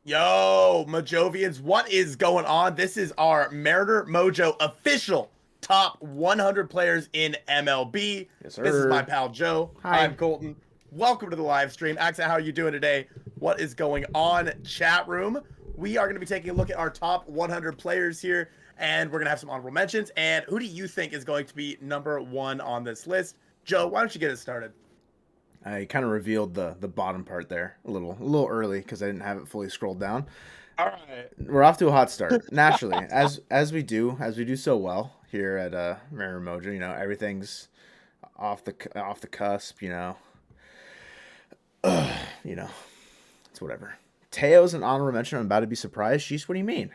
Yo, Mojovians, what is going on? This is our Mariner Mojo official top 100 players in MLB. Yes, This is my sir. pal Joe. Hi. I'm Colton. Welcome to the live stream. Accent, how are you doing today? What is going on, chat room? We are going to be taking a look at our top 100 players here, and we're going to have some honorable mentions. And who do you think is going to be number one on this list? Joe, why don't you get it started? I kind of revealed the bottom part there a little early because I didn't have it fully scrolled down. All right. We're off to a hot start naturally, as we do so well here at Mariner Mojo. You know, everything's off the cusp. You know, it's whatever. Teo's an honorable mention. I'm about to be surprised. Jeez, what do you mean?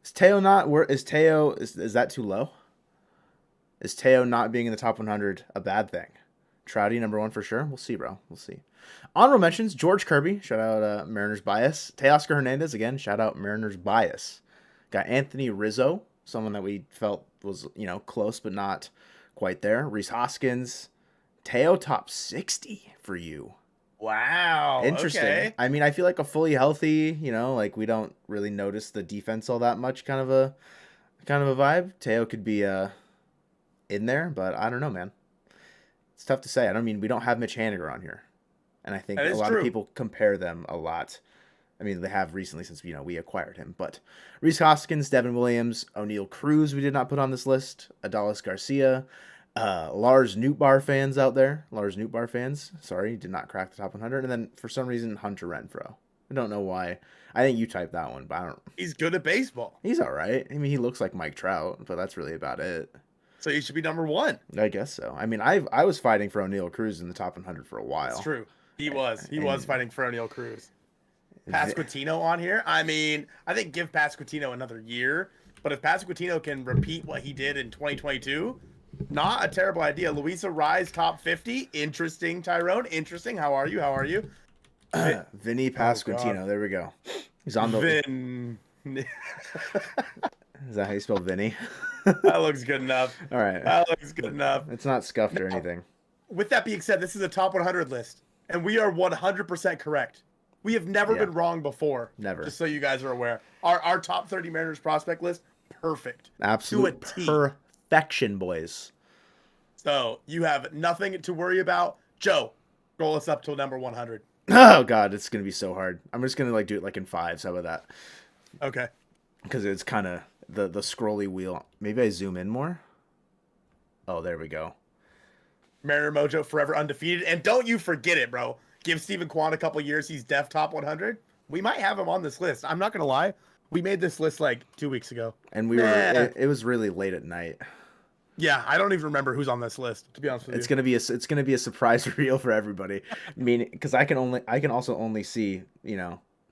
Is Teo not? Where is Teo? Is that too low? Is Teo not being in the top 100 a bad thing? Trouty number one for sure. We'll see, bro. We'll see. Honorable mentions: George Kirby, shout out Mariners bias. Teoscar Hernandez again, shout out Mariners bias. Got Anthony Rizzo, someone that we felt was close but not quite there. Reese Hoskins, Teo top 60 for you. Wow. Interesting. Okay. I mean, I feel like a fully healthy, like we don't really notice the defense all that much, kind of a vibe. Teo could be in there, but I don't know, man. It's tough to say. I don't mean we don't have Mitch Haniger on here, and I think That a is lot true. of people compare them a lot. I mean, they have recently since we acquired him. But Reese Hoskins, Devin Williams, O'Neal Cruz, we did not put on this list. Adalis Garcia, Lars Nootbaar fans out there. Lars Nootbaar fans, sorry, did not crack the top 100. And then for some reason, Hunter Renfroe. I don't know why. I think you typed that one, but I don't. He's good at baseball. He's all right. I mean, he looks like Mike Trout, but that's really about it. So he should be number one. I guess so. I mean, I was fighting for O'Neal Cruz in the top 100 for a while. That's true. He was. He was And fighting for O'Neal Cruz. Vi- Pasquantino on here. I mean, I think give Pasquantino another year. But if Pasquantino can repeat what he did in 2022, not a terrible idea. Luisa Rise top 50. Interesting, Tyrone. Interesting. How are you? How are you? Vinny Oh Pasquantino. God. There we go. He's on the. Vin. Is that how you spell Vinny? That looks good enough. All right. That looks good enough. It's not scuffed or Now, anything. with that being said, this is a top 100 list, and we are 100% correct. We have never Yeah. been wrong before. Never. Just so you guys are aware. Our top 30 Mariners prospect list, perfect. Absolute To a T. perfection, boys. So you have nothing to worry about. Joe, roll us up to number 100. Oh God, it's gonna be so hard. I'm just gonna do it like in fives. How about that? Okay. Because it's kind of the scrolly wheel. Maybe I zoom in more. Oh, there we go. Mariner Mojo forever undefeated. And don't you forget it, bro. Give Stephen Kwan a couple years. He's def top 100. We might have him on this list. I'm not going to lie. We made this list like 2 weeks ago. And we Eh. were. It was really late at night. Yeah, I don't even remember who's on this list, to be honest with It's you. gonna be a surprise reveal for everybody. Meaning, because I can also only see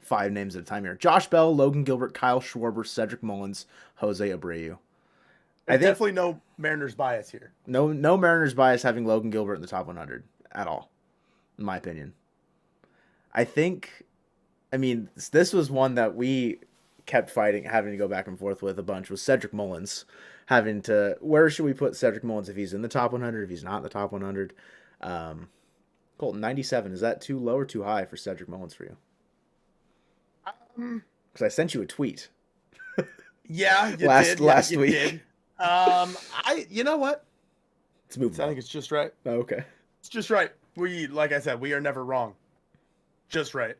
5 names at a time here: Josh Bell, Logan Gilbert, Kyle Schwarber, Cedric Mullins, Jose Abreu. I There's think definitely no Mariners bias here. no Mariners bias having Logan Gilbert in the top 100 at all, in my opinion. I mean, this was one that we kept fighting, having to go back and forth with a bunch, was Cedric Mullins. Having to, where should we put Cedric Mullins if he's in the top 100, if he's not in the top 100? Colton, 97, is that too low or too high for Cedric Mullins for you? Um, Because I sent you a tweet yeah, you last did. last Yeah, you week. did. You know what? Let's move I on. think it's just right. Oh, okay. It's just right. Like I said, we are never wrong. Just right.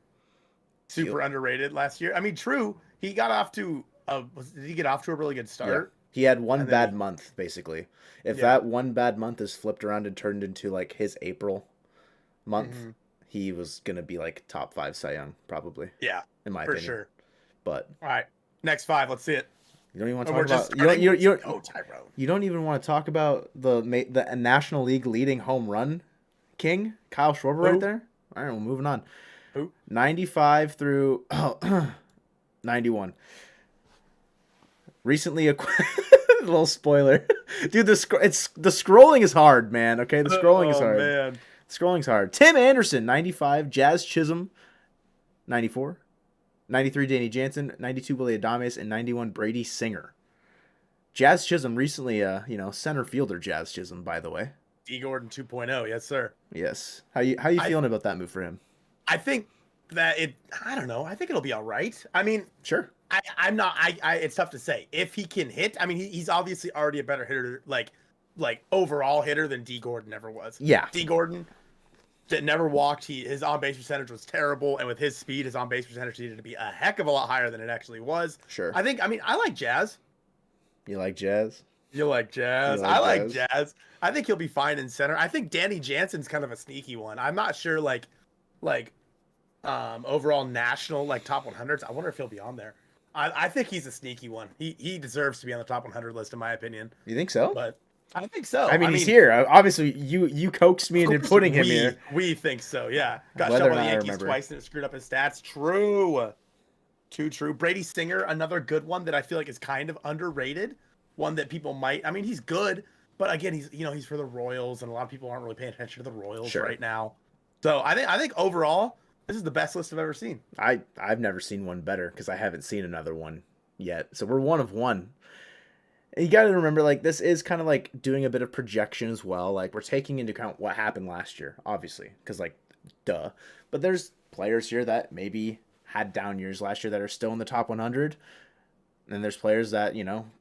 Super underrated last year. I mean, true. He got off to did he get off to a really good start? He had one And then bad month, basically. If Yeah. that one bad month is flipped around and turned into like his April month, Mhm. he was gonna be like top 5 Cy Young, probably, Yeah, in my for opinion. sure. But All right, next 5. Let's see it. you don't even want to And we're talk just about starting. Oh, Tyrone. you don't even want to talk about the National League leading home run king, Kyle Schwarber, right Who? there. All right, well, moving on. Who? 95 through 91. Recently acquired. Little spoiler, dude. The scrolling is hard, man. Okay, the scrolling is Oh hard. man. Scrolling's hard. Tim Anderson, 95. Jazz Chisholm, 94. 93, Danny Jansen. 92, Willie Adames. And 91, Brady Singer. Jazz Chisholm recently, center fielder Jazz Chisholm, by the way. D Gordon 2.0. Yes, sir. Yes. How you feeling about that move for him? I think I don't know. I think it'll be all right. I mean, Sure. I'm not. It's tough to say if he can hit. I mean, he's obviously already a better hitter, like overall hitter than D Gordon ever was. Yeah. D Gordon that never walked. His on base percentage was terrible, and with his speed, his on base percentage needed to be a heck of a lot higher than it actually was. Sure. I think. I mean, I like Jazz. You like Jazz? You like Jazz. You like I like Jazz? Jazz. I think he'll be fine in center. I think Danny Jansen's kind of a sneaky one. I'm not sure, like overall national like top 100s. I wonder if he'll be on there. I think he's a sneaky one. He deserves to be on the top 100 list in my opinion. You think so? But I think so. I mean, he's here. Obviously, you coaxed me into putting him here. We think so. Yeah. Got Whether shut or by the not I Yankees remember. twice and it screwed up his stats. True. Too true. Brady Singer, another good one that I feel like is kind of underrated. One that people might. I mean, he's good, but again, he's for the Royals, and a lot of people aren't really paying attention to the Royals right now. So I think overall, this is the best list I've ever seen. I've never seen one better because I haven't seen another one yet. So we're one of one. And you got to remember, like, this is kind of like doing a bit of projection as well. Like, we're taking into account what happened last year, obviously, because, like, duh. But there's players here that maybe had down years last year that are still in the top 100. And there's players that,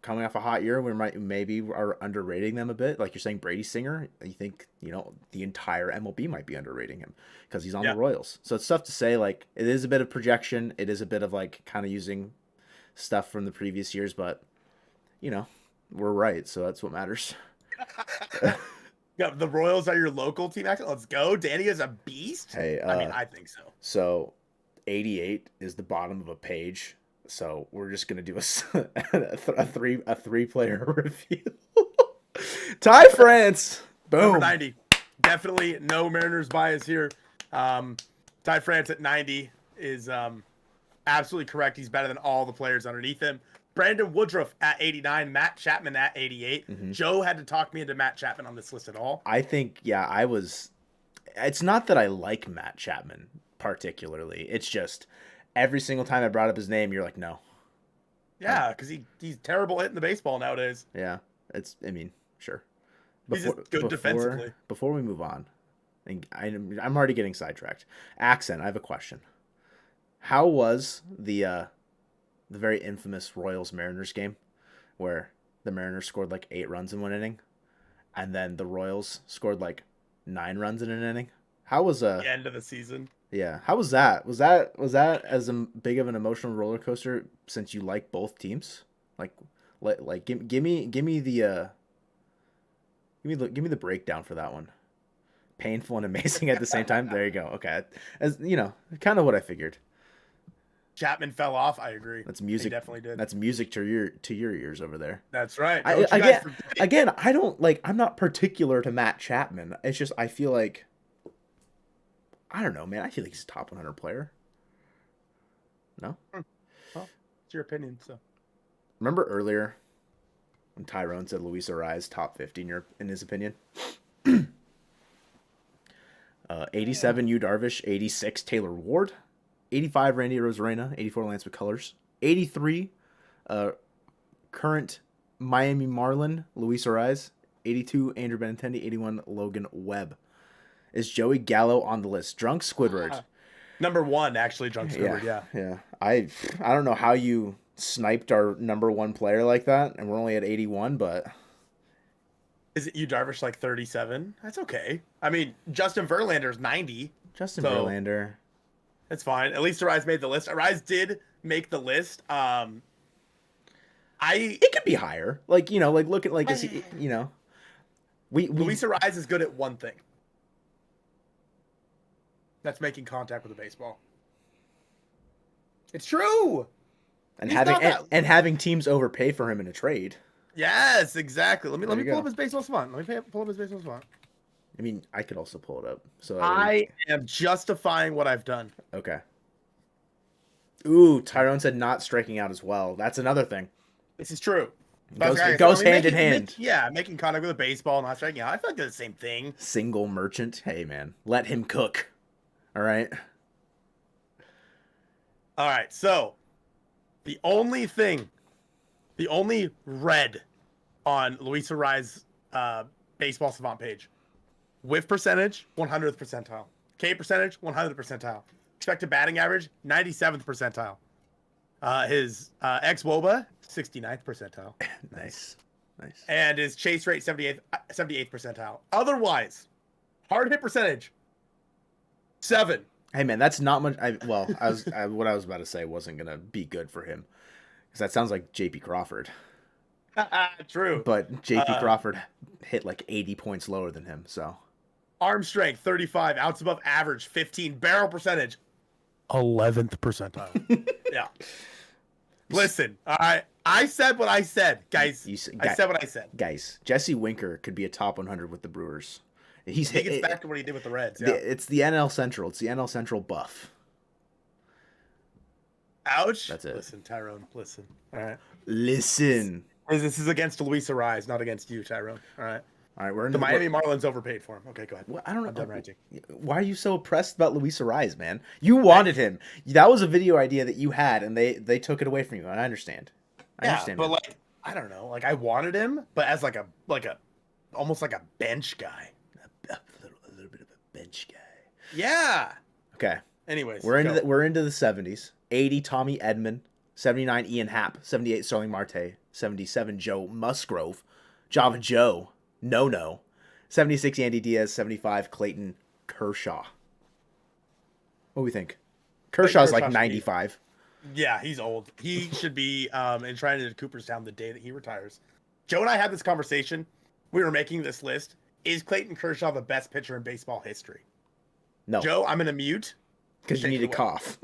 coming off a hot year, we maybe are underrating them a bit. Like you're saying, Brady Singer, you think, the entire MLB might be underrating him because he's on the Royals. So it's tough to say. Like, it is a bit of projection. It is a bit of, like, kind of using stuff from the previous years. But, we're right. So that's what matters. Yeah, the Royals are your local team. Let's go. Danny is a beast. Hey, I mean, I think so. So 88 is the bottom of a page. So we're just gonna do a three player review. Ty France, boom. Number 90, definitely no Mariners bias here. Ty France at 90 is absolutely correct. He's better than all the players underneath him. Brandon Woodruff at 89, Matt Chapman at 88. Mm-hmm. Joe had to talk me into Matt Chapman on this list at all. I think, I was. It's not that I like Matt Chapman particularly. It's just every single time I brought up his name, you're like, no. Yeah, because he's terrible hitting the baseball nowadays. Yeah, sure. He's just good defensively. Before we move on, and I'm already getting sidetracked. Accent, I have a question. How was the very infamous Royals-Mariners game where the Mariners scored like 8 runs in one inning and then the Royals scored like 9 runs in an inning? How was the end of the season? Yeah. How was that? Was that as big of an emotional roller coaster since you like both teams? Give me the breakdown for that one. Painful and amazing at the same time. There you go. Okay. As kind of what I figured. Chapman fell off. I agree. That's music. He definitely did. That's music to your ears over there. That's right. Again, I don't like. I'm not particular to Matt Chapman. It's just I feel like. I don't know, man. I feel like he's a top 100 player. No? Well, it's your opinion, so. Remember earlier when Tyrone said Luis Arraez top 50 in his opinion? 87 Yu Darvish, 86 Taylor Ward, 85 Randy Rosarena, 84 Lance McCullers, 83 current Miami Marlin Luis Arraez, 82 Andrew Benintendi, 81 Logan Webb. Is Joey Gallo on the list? Drunk Squidward. Number 1, actually, Drunk Squidward, yeah. I don't know how you sniped our number 1 player like that, and we're only at 81, but... Is it Yu Darvish like 37? That's okay. I mean, Justin Verlander's 90. Verlander. It's fine. At least Arraez made the list. Arraez did make the list. It could be higher. Look at Luis Arraez is good at one thing. That's making contact with a baseball. It's true. And having teams overpay for him in a trade. Yes, exactly. Let me pull up his baseball spot. Pull up his baseball spot. I mean, I could also pull it up. So I am justifying what I've done. Okay. Ooh, Tyrone said not striking out as well. That's another thing. This is true. It goes hand in hand. Making contact with a baseball, not striking out. I feel like they're the same thing. Single merchant. Hey, man. Let him cook. All right. All right. So, the only red on Luis Arraez's baseball savant page: whiff percentage, 100th percentile; K percentage, 100th percentile; expected batting average, 97th percentile. His ex-WOBA, 69th percentile. Nice. And his chase rate, 78th percentile. Otherwise, hard hit percentage, 7. Hey man, that's not much. What I was about to say wasn't gonna be good for him, because that sounds like J.P. Crawford. True. But J.P. Crawford hit like 80 points lower than him. So arm strength, 35. Outs above average, 15. Barrel percentage, 11th percentile. Yeah. Listen, all right. I said what I said, guys. I said what I said. Guys, Jesse Winker could be a top 100 with the Brewers. He gets back to what he did with the Reds. Yeah. It's the NL Central. It's the NL Central buff. Ouch. That's it. Listen, Tyrone. Listen. All right. Listen. This is against Luis Ariz, not against you, Tyrone. All right. All right. We're in the Miami Marlins overpaid for him. Okay, go ahead. What? I don't know. I'm done ranting. Why are you so oppressed about Luis Ariz, man? You wanted him. That was a video idea that you had, and they took it away from you. And I understand. I understand. But like, I don't know. Like, I wanted him, but as like a almost like a bench guy. A little bit of a bench guy. Yeah. Okay. Anyways, we're into the 70s. 80 Tommy Edman, 79 Ian Happ, 78 Starling Marte, 77 Joe Musgrove, Java Joe, No, 76 Andy Diaz, 75 Clayton Kershaw. What do we think? Kershaw's like 95. Yeah, he's old. He should be enshrined in Cooperstown the day that he retires. Joe and I had this conversation. We were making this list. Is Clayton Kershaw the best pitcher in baseball history? No. Joe, I'm going to mute. Because you need to cough.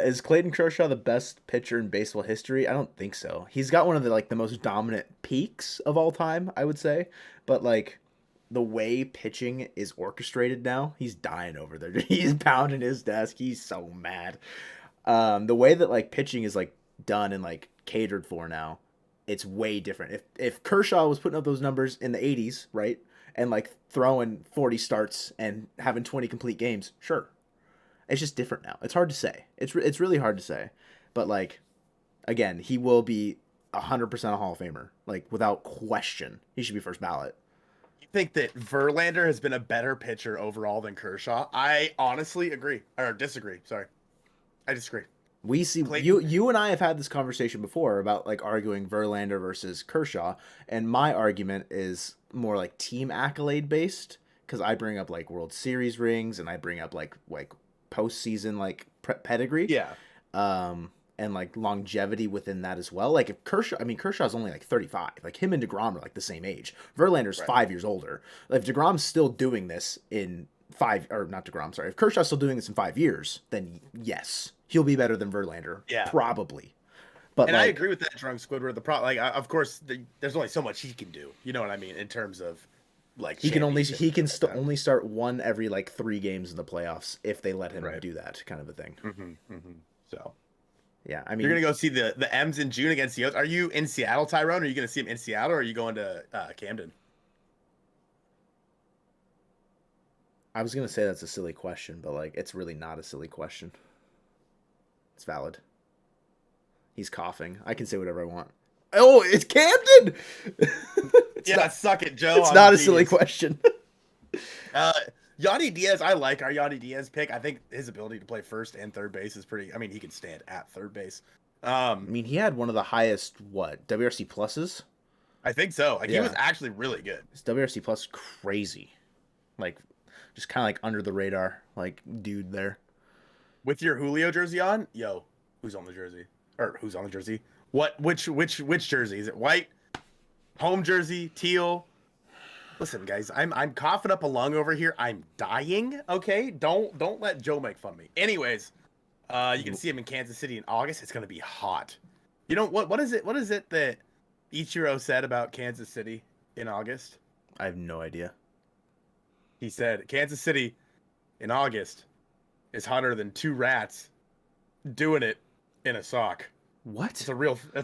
Is Clayton Kershaw the best pitcher in baseball history? I don't think so. He's got one of the most dominant peaks of all time, I would say. But like the way pitching is orchestrated now, he's dying over there. He's pounding his desk. He's so mad. The way that like pitching is like done and like catered for now, it's way different. If Kershaw was putting up those numbers in the 80s, right, and like throwing 40 starts and having 20 complete games, sure. It's just different now. It's hard to say. It's really hard to say. But like, again, he will be 100% a Hall of Famer, like without question. He should be first ballot. You think that Verlander has been a better pitcher overall than Kershaw? I honestly agree or disagree. Sorry, I disagree. We see you and I have had this conversation before about like arguing Verlander versus Kershaw, and my argument is more like team accolade based, because I bring up like World Series rings and I bring up like postseason like pedigree, and like longevity within that as well. Like if Kershaw's only like 35, like him and DeGrom are like the same age. Verlander's 5 years older. If DeGrom's still doing this in if Kershaw's still doing this in 5 years, then yes, he'll be better than Verlander. Yeah, probably. But I agree with that, Drunk Squidward. The problem, like, of course, there's only so much he can do. You know what I mean in terms of like he can only start one every like 3 games in the playoffs if they let him do that kind of a thing. So yeah, I mean, you're gonna go see the M's in June against the O's. Are you in Seattle, Tyrone? Are you gonna see him in Seattle, or are you going to Camden? I was gonna say that's a silly question, but like it's really not a silly question. It's valid. He's coughing. I can say whatever I want. Oh, it's Camden. Suck it, Joe. It's not a silly question. Yandy Diaz, I like our Yandy Diaz pick. I think his ability to play first and third base is pretty. I mean, he can stand at third base. I mean, he had one of the highest WRC pluses. I think so. Like he was actually really good. His WRC plus is crazy. Like just kind of like under the radar, like dude there. With your Julio jersey on, who's on the jersey? Or who's on the jersey? Which jersey? Is it white? Home jersey, teal? Listen, guys, I'm coughing up a lung over here. I'm dying. Okay, don't let Joe make fun of me. Anyways, you can see him in Kansas City in August. It's gonna be hot. You know what is it? What is it that Ichiro said about Kansas City in August? I have no idea. He said Kansas City in August is hotter than 2 rats doing it in a sock. What? That's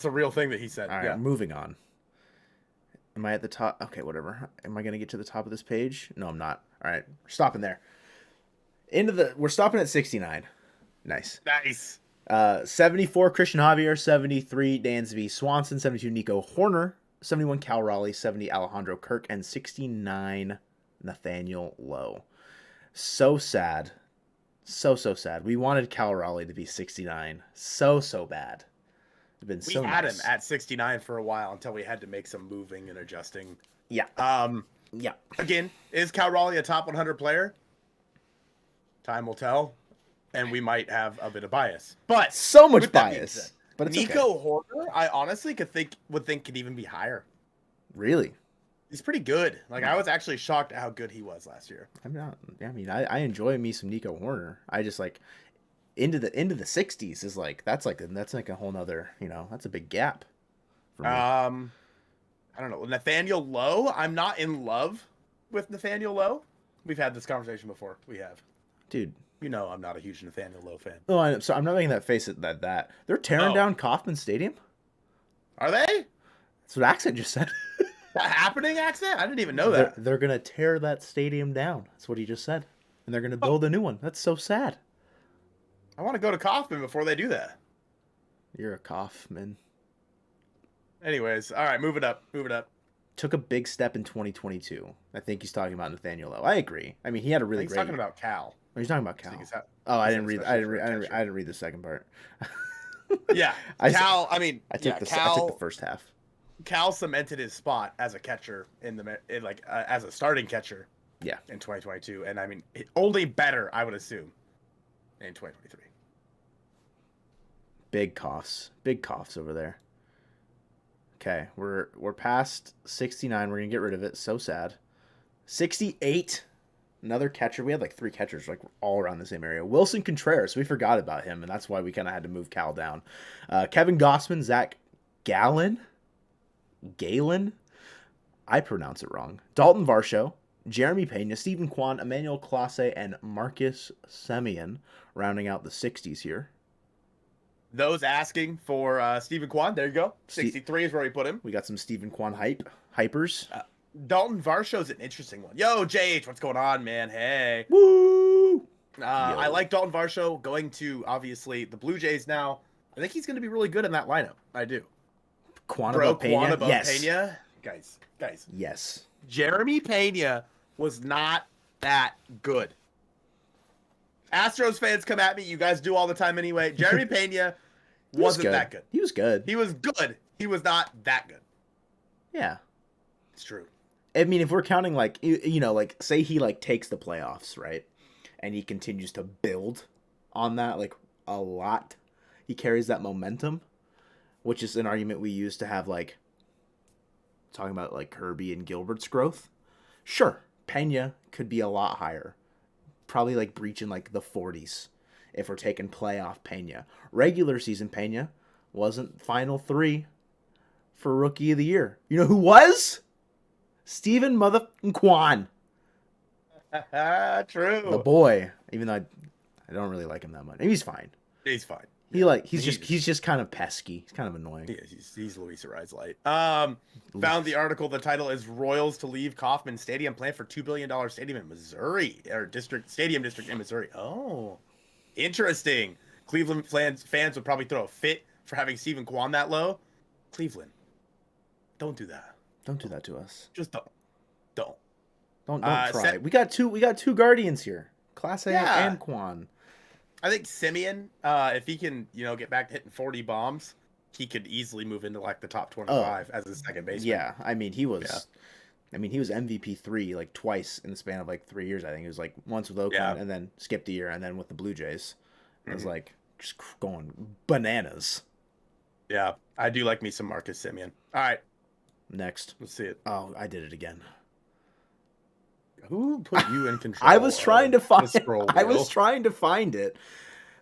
a real thing that he said. All right, moving on. Am I at the top? Okay, whatever. Am I going to get to the top of this page? No, I'm not. All right, we're stopping there. We're stopping at 69. Nice. 74 Christian Javier, 73 Dansby Swanson, 72 Nico Horner, 71 Cal Raleigh, 70 Alejandro Kirk, and 69 Nathaniel Lowe. So sad So sad. We wanted Cal Raleigh to be 69. So bad. It's been We so had nice. him at 69 for a while until we had to make some moving and adjusting. Yeah. Um, Yeah. Again, is Cal Raleigh a top 100 player? Time will tell, and we might have a bit of bias. But So much with that being bias. said, But it's Nico okay. Horner, I honestly would think could even be higher. Really? He's pretty good. Like, I was actually shocked at how good he was last year. I'm not. I mean, I enjoy me some Nico Horner. I just like into the 60s is like that's like a whole nother, that's a big gap for me. I don't know. Nathaniel Lowe, I'm not in love with Nathaniel Lowe. We've had this conversation before. We have. Dude. You know I'm not a huge Nathaniel Lowe fan. Oh, so I'm not making that face at that. They're tearing down Kauffman Stadium? Are they? That's what Accent just said. That happening, Accent? I didn't even know that. They're going to tear that stadium down. That's what he just said. And they're going to build a new one. That's so sad. I want to go to Kauffman before they do that. You're a Kauffman. Anyways, all right, move it up. Took a big step in 2022. I think he's talking about Nathaniel Lowe. I agree. I mean, he had a really He's great. talking about Cal. Oh, he's talking about Cal. I didn't read the second part. Yeah, Cal. I took the first half. Cal cemented his spot as a catcher as a starting catcher. Yeah. In 2022, and I mean, only better, I would assume, in 2023. Big coughs over there. Okay, we're past 69. We're gonna get rid of it. So sad. 68. Another catcher. We had like 3 catchers, like all around the same area. Wilson Contreras. We forgot about him, and that's why we kind of had to move Cal down. Kevin Gossman, Zach Galen. I pronounce it wrong. Dalton Varsho, Jeremy Pena, Stephen Kwan, Emmanuel Clase, and Marcus Semien, rounding out the 60s here. Those asking for Stephen Kwan, there you go. 63 is where we put him. We got some Stephen Kwan hypers. Dalton Varsho's an interesting one. Yo, JH, what's going on, man? Hey. Woo! I like Dalton Varsho going to, obviously, the Blue Jays now. I think he's going to be really good in that lineup. I do. Quantibo Pena? Yes. Pena? Guys. Yes. Jeremy Pena was not that good. Astros fans come at me. You guys do all the time anyway. Jeremy Pena wasn't that good. He was good. He was good. He was not that good. Yeah. It's true. I mean, if we're counting like say he like takes the playoffs, right? And he continues to build on that like a lot. He carries that momentum, which is an argument we use to have like talking about like Kirby and Gilbert's growth. Sure, Pena could be a lot higher. Probably like breaching like the 40s if we're taking playoff Pena. Regular season Pena wasn't final 3 for Rookie of the Year. You know who was? Steven motherfucking Kwan. True. The boy. Even though I don't really like him that much. He's fine. He's fine. He's just kind of pesky. He's kind of annoying. Yeah, he's Luis Ariz light. Found the article. The title is Royals to leave Kauffman Stadium, plan for $2 billion stadium in Missouri, or stadium district in Missouri. Oh, interesting. Cleveland fans would probably throw a fit for having Stephen Kwan that low. Cleveland, don't do that. Don't do that to us. Just don't. Don't try. We got two Guardians here. Clase and Kwan. I think Semien, if he can, get back to hitting 40 bombs, he could easily move into like the top 25 as a second baseman. Yeah, I mean he was MVP 3 like twice in the span of like 3 years. I think it was like once with Oakland and then skipped a year and then with the Blue Jays. It was like just going bananas. Yeah, I do like me some Marcus Semien. All right, next, let's see it. Oh, I did it again. Who put you in control? I was trying to find it.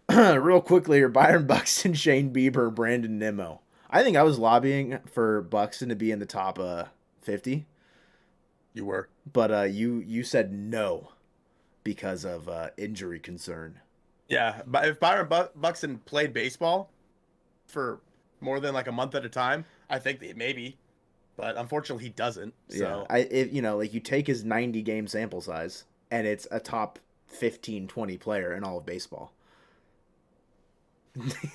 Real quickly here. Byron Buxton, Shane Bieber, Brandon Nimmo. I think I was lobbying for Buxton to be in the top 50. You were. But you said no because of injury concern. Yeah, but if Byron Buxton played baseball for more than like a month at a time, I think that maybe. But unfortunately, he doesn't. So you take his 90 game sample size, and it's a top 15, 20 player in all of baseball.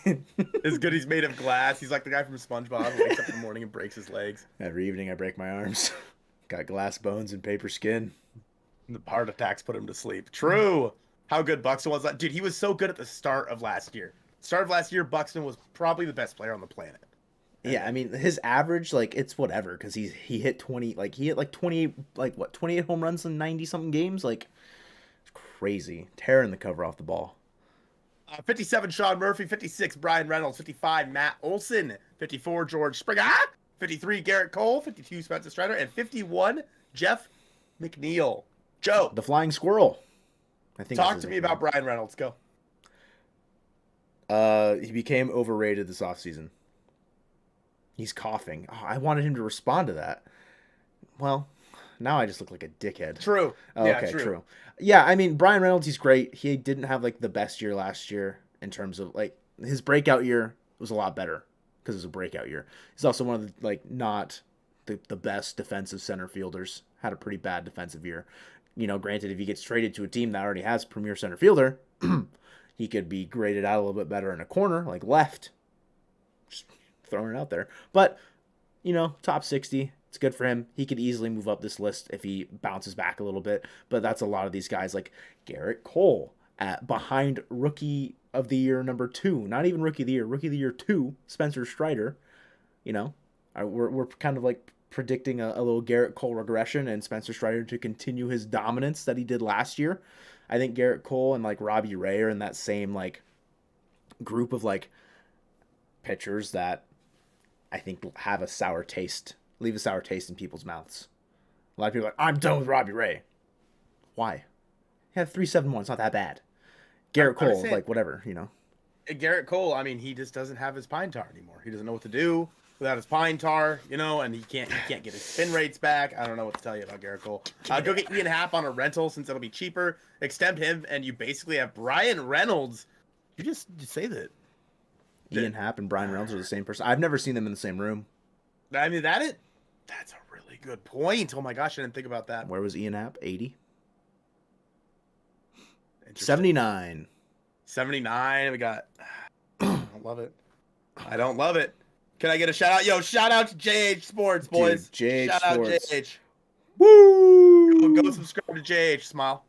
It's good he's made of glass. He's like the guy from SpongeBob who wakes up in the morning and breaks his legs. Every evening I break my arms. Got glass bones and paper skin. The heart attacks put him to sleep. True. how good Buxton was. Dude, he was so good at the start of last year. Start of last year, Buxton was probably the best player on the planet. Yeah, I mean his average, like, it's whatever, because he hit 20, like he hit like 28, like what, 28 home runs in 90 something games, like it's crazy, tearing the cover off the ball. 57, Sean Murphy. 56, Brian Reynolds. 55, Matt Olson. 54, George Springer. 53, Garrett Cole. 52, Spencer Strider. And 51, Jeff McNeil. Joe, The Flying Squirrel. I think talk to me about Brian Reynolds. Go. He became overrated this offseason. He's coughing. Oh, I wanted him to respond to that. Well, now I just look like a dickhead. True. Oh, Yeah, okay, true. true. Yeah, I mean, Brian Reynolds, he's great. He didn't have like the best year last year in terms of like his breakout year was a lot better because it was a breakout year. He's also one of the like not the best defensive center fielders. Had a pretty bad defensive year. You know, granted, if he gets traded to a team that already has premier center fielder, he could be graded out a little bit better in a corner, like left. Just throwing it out there. But, you know, top 60, it's good for him. He could easily move up this list if he bounces back a little bit. But that's a lot of these guys like Garrett Cole at behind rookie of the year number 2. Not even rookie of the year 2, Spencer Strider. You know, we're kind of like predicting a little Garrett Cole regression and Spencer Strider to continue his dominance that he did last year. I think Garrett Cole and like Robbie Ray are in that same like group of like pitchers that I think have a sour taste, leave a sour taste in people's mouths. A lot of people are like, I'm done with Robbie Ray. Why? He had 3.71. It's not that bad. Garrett Cole, like whatever, you know. Garrett Cole, I mean, he just doesn't have his pine tar anymore. He doesn't know what to do without his pine tar, you know, and he can't get his spin rates back. I don't know what to tell you about Garrett Cole. Go get Ian Happ on a rental since it'll be cheaper. Extend him, and you basically have Brian Reynolds. You just say that. Ian Happ and Brian Reynolds are the same person. I've never seen them in the same room. I mean, that's a really good point. Oh my gosh, I didn't think about that. Where was Ian Happ? 80? 79. 79. We got. I don't love it. I don't love it. Can I get a shout out? Yo, shout out to JH Sports, boys. Dude, JH shout Sports. out JH. Woo! Go subscribe to JH. Smile.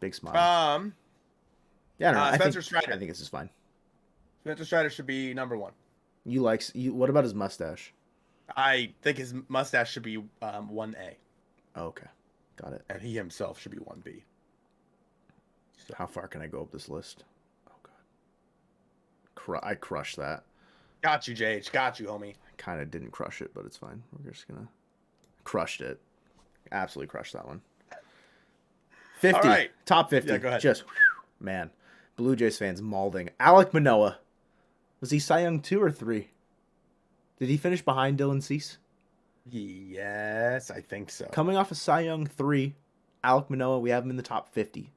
Big smile. Yeah, I don't know. Spencer Strider. I think this is fine. Spencer Strider should be number 1. What about his mustache? I think his mustache should be 1A. Oh, okay. Got it. And he himself should be 1B. So. How far can I go up this list? Oh, God. I crushed that. Got you, JH. Got you, homie. I kind of didn't crush it, but it's fine. We're just going to... Crushed it. Absolutely crushed that one. 50. All right. Top 50. Yeah, go ahead. Just, man. Blue Jays fans mauling. Alek Manoah. Was he Cy Young 2 or 3? Did he finish behind Dylan Cease? Yes, I think so. Coming off of Cy Young 3, Alek Manoah, we have him in the top 50.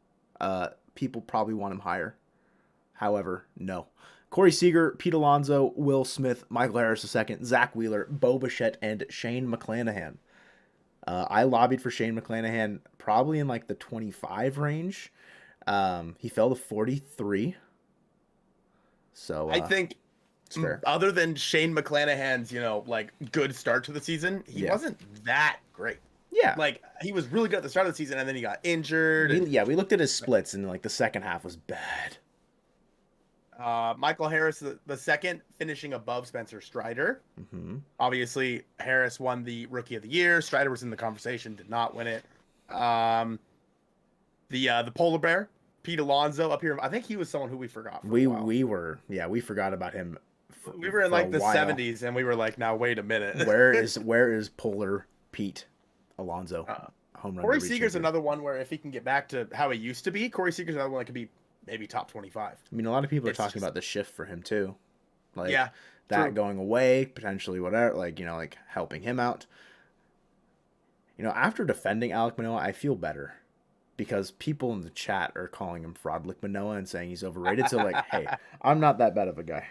People probably want him higher. However, no. Corey Seager, Pete Alonso, Will Smith, Michael Harris II, Zach Wheeler, Bo Bichette, and Shane McClanahan. I lobbied for Shane McClanahan probably in like the 25 range. He fell to 43. So I think other than Shane McClanahan's, you know, like good start to the season, he wasn't that great. Yeah. Like he was really good at the start of the season and then he got injured. We looked at his splits and like the second half was bad. Michael Harris, the second, finishing above Spencer Strider. Mm-hmm. Obviously, Harris won the Rookie of the Year. Strider was in the conversation, did not win it. The Polar Bear, Pete Alonso, up here. I think he was someone who we forgot. We forgot about him. We were in like the 70s, and we were like, now wait a minute. where is Polar Pete Alonso? Home run. Corey Seager's another one where if he can get back to how he used to be, Corey Seager's another one that could be maybe top 25. I mean, a lot of people are talking about the shift for him too. Like that true. Going away, potentially whatever, like, you know, like helping him out. You know, after defending Alek Manoah, I feel better because people in the chat are calling him Fraudlick Manoah and saying he's overrated. So like, hey, I'm not that bad of a guy.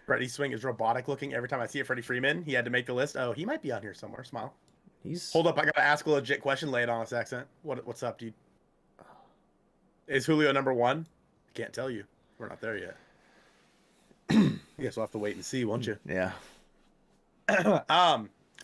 Freddie's swing is robotic looking. Every time I see a Freddie Freeman, he had to make the list. Oh, he might be on here somewhere. Smile. Hold up, I gotta ask a legit question. Lay it on us, accent. What's up, dude? Is Julio number 1? I can't tell you. We're not there yet. I guess we'll have to wait and see, won't you? Yeah.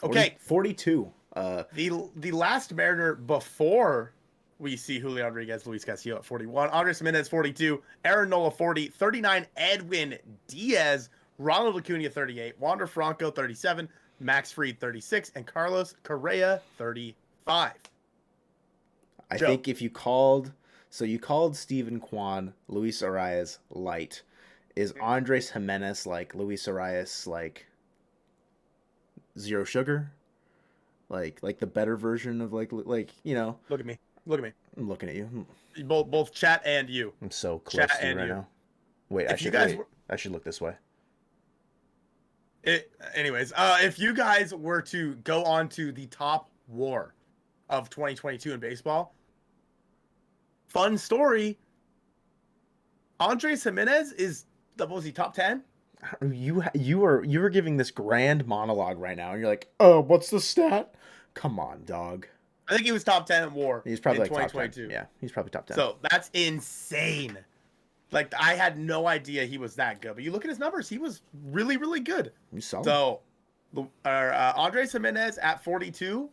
Okay. 42. The last Mariner before we see Julio Rodriguez, Luis Castillo at 41, Andres Jimenez 42, Aaron Nola 40, 39, Edwin Diaz, Ronald Acuna 38, Wander Franco 37, Max Fried 36, and Carlos Correa 35. I Joe. think if you called Steven Kwan Luis Arias light. Is Andres Jimenez like Luis Arias like zero sugar? Like the better version of like you know. Look at me. Look at me. I'm looking at you. Both chat and you. I'm so close Chat to you and right you. now. Wait, I should look this way. Anyways, if you guys were to go on to the top war of 2022 in baseball, fun story. Andres Jimenez was he top 10? You were giving this grand monologue right now, and you're like, oh, what's the stat? Come on, dog. I think he was top 10 in WAR. He's probably in like 2022. top 10. Yeah, he's probably top 10. So that's insane. Like I had no idea he was that good, but you look at his numbers, he was really, really good. He's solid. So, Andres Jimenez at 42,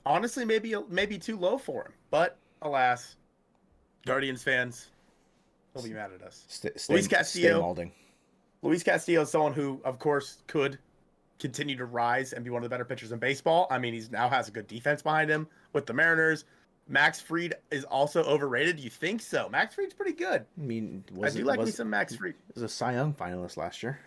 honestly, maybe too low for him, but alas, Guardians fans, they'll be mad at us. Luis Castillo. Stay molding. Luis Castillo is someone who, of course, could continue to rise and be one of the better pitchers in baseball. I mean, now has a good defense behind him with the Mariners. Max Fried is also overrated. Do you think so? Max Fried's pretty good. I mean, I do like me some Max Fried. He was a Cy Young finalist last year.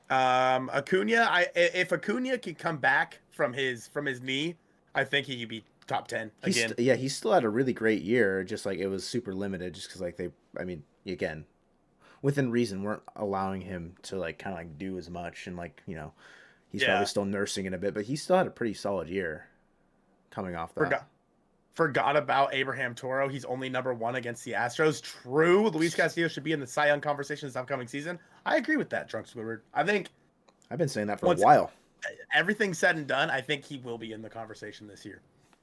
Acuna, if Acuna could come back from his knee, I think he could be top 10 again. He still had a really great year. Just like it was super limited, just because like again, within reason, weren't allowing him to like kind of like do as much, and like he's probably still nursing it a bit, but he still had a pretty solid year coming off that. Forgot about Abraham Toro. He's only number 1 against the Astros. True. Luis Castillo should be in the Cy Young conversation this upcoming season. I agree with that, Drunk Squidward. I think I've been saying that for a while. Everything said and done, I think he will be in the conversation this year.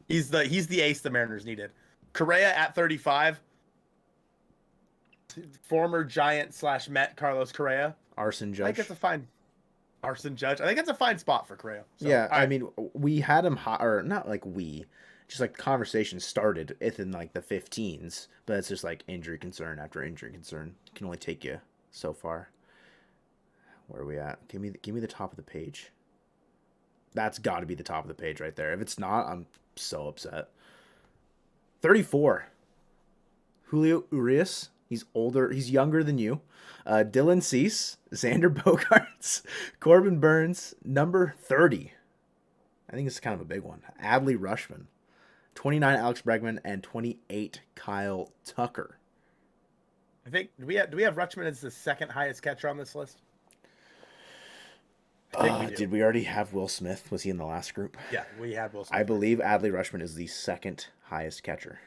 He's the ace the Mariners needed. Correa at 35. Former Giant / Met Carlos Correa. Arson Judge. I think it's a fine Arson Judge. I think it's a fine spot for Correa. So, yeah, I mean, we had him hot, or not like just like the conversation started within like the 15s, but it's just like injury concern after injury concern. It can only take you so far. Where are we at? Give me the top of the page. That's got to be the top of the page right there. If it's not, I'm so upset. 34. Julio Urias. He's older. He's younger than you. Dylan Cease, Xander Bogaerts, Corbin Burns, number 30. I think it's kind of a big one. Adley Rutschman, 29 Alex Bregman, and 28 Kyle Tucker. I think do we have Rutschman as the second highest catcher on this list? I think we do. Did we already have Will Smith? Was he in the last group? Yeah, we had Will Smith. I believe Adley Rutschman is the second highest catcher.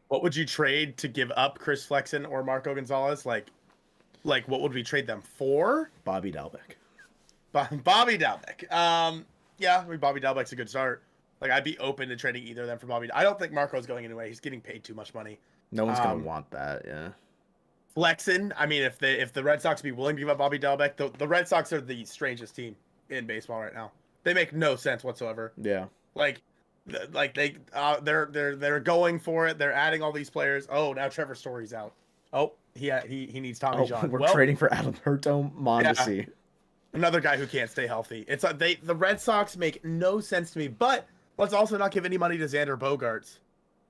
What would you trade to give up Chris Flexen or Marco Gonzalez? Like what would we trade them for? Bobby Dalbec. Bobby Dalbec. Yeah, I mean Bobby Dalbec's a good start. Like I'd be open to trading either of them for Bobby. I don't think Marco's going anyway. He's getting paid too much money. No one's gonna want that. Yeah. Flexen. I mean, if the Red Sox be willing to give up Bobby Dalbec, the Red Sox are the strangest team in baseball right now. They make no sense whatsoever. Yeah. They're going for it. They're adding all these players. Oh, now Trevor Story's out. Oh, he needs Tommy John. We're trading for Alberto Mondesi. Yeah. Another guy who can't stay healthy. It's like the Red Sox make no sense to me. But let's also not give any money to Xander Bogaerts.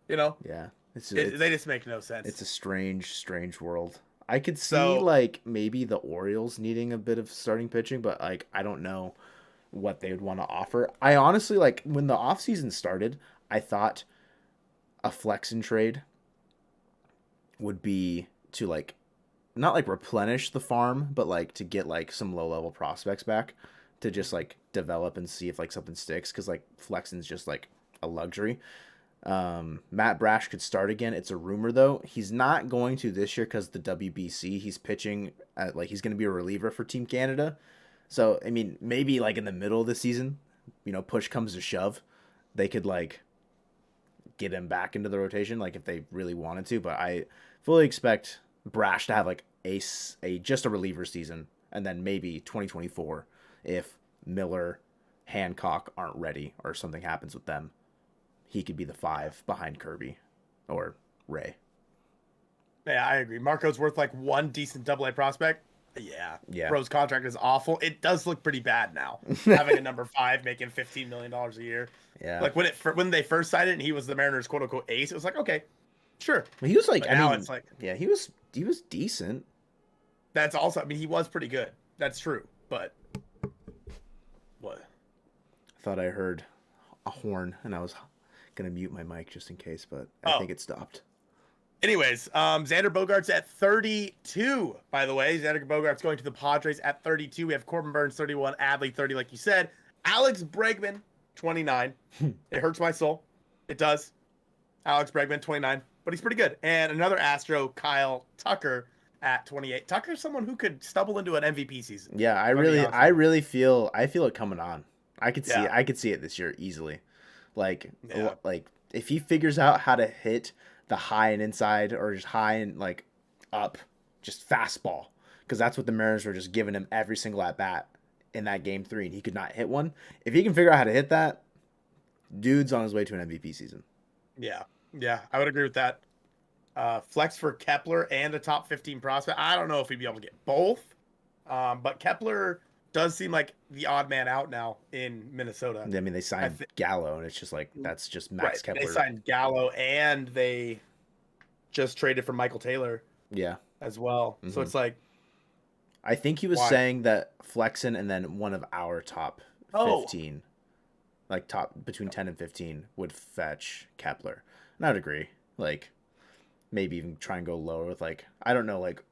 Yeah. They just make no sense. It's a strange world. I could see like maybe the Orioles needing a bit of starting pitching, but like I don't know what they would want to offer. I honestly, like, when the offseason started, I thought a Flexen trade would be to like not like replenish the farm, but like to get like some low level prospects back to just like develop and see if like something sticks, because like Flexen's just like a luxury. Matt Brash could start again. It's a rumor though. He's not going to this year because the WBC. He's pitching at, like, he's going to be a reliever for Team Canada. So I mean, maybe like in the middle of the season, push comes to shove, they could like get him back into the rotation, like if they really wanted to. But I fully expect Brash to have like just a reliever season, and then maybe 2024 if Miller, Hancock aren't ready or something happens with them, he could be the 5 behind Kirby. or Ray. Yeah, I agree. Marco's worth like one decent AA prospect. Yeah. Yeah. Bro's contract is awful. It does look pretty bad now. Having a number 5 making $15 million a year. Yeah. Like when they first signed it and he was the Mariners quote unquote ace, it was like, okay, sure. He was like, But I now mean, it's like, yeah, he was decent. that's also, I mean, he was pretty good. That's true. But what? I thought I heard a horn and I was gonna mute my mic just in case, but I think it stopped. Anyways, Xander Bogaerts at 32, by the way. Xander Bogaerts going to the Padres at 32. We have Corbin Burns, 31. Adley, 30, like you said. Alex Bregman, 29. It hurts my soul. It does. Alex Bregman, 29. But he's pretty good. And another Astro, Kyle Tucker, at 28. Tucker's someone who could stumble into an MVP season. Yeah, I really feel it coming on. I could see it this year easily. Like if he figures out how to hit the high and inside or just high and like up, just fastball, because that's what the Mariners were just giving him every single at bat in that game 3, and he could not hit one. If he can figure out how to hit that, dude's on his way to an MVP season. Yeah, I would agree with that. Flex for Kepler and a top 15 prospect. I don't know if we'd be able to get both, but Kepler does seem like the odd man out now in Minnesota. I mean, they signed Gallo, and it's just like that's just Max Kepler. They signed Gallo, and they just traded for Michael Taylor. Yeah, as well. So it's like, I think he was saying that Flexen and then one of our top 15, like top between 10 and 15, would fetch Kepler. And I'd agree. Like, maybe even try and go lower with like, I don't know, like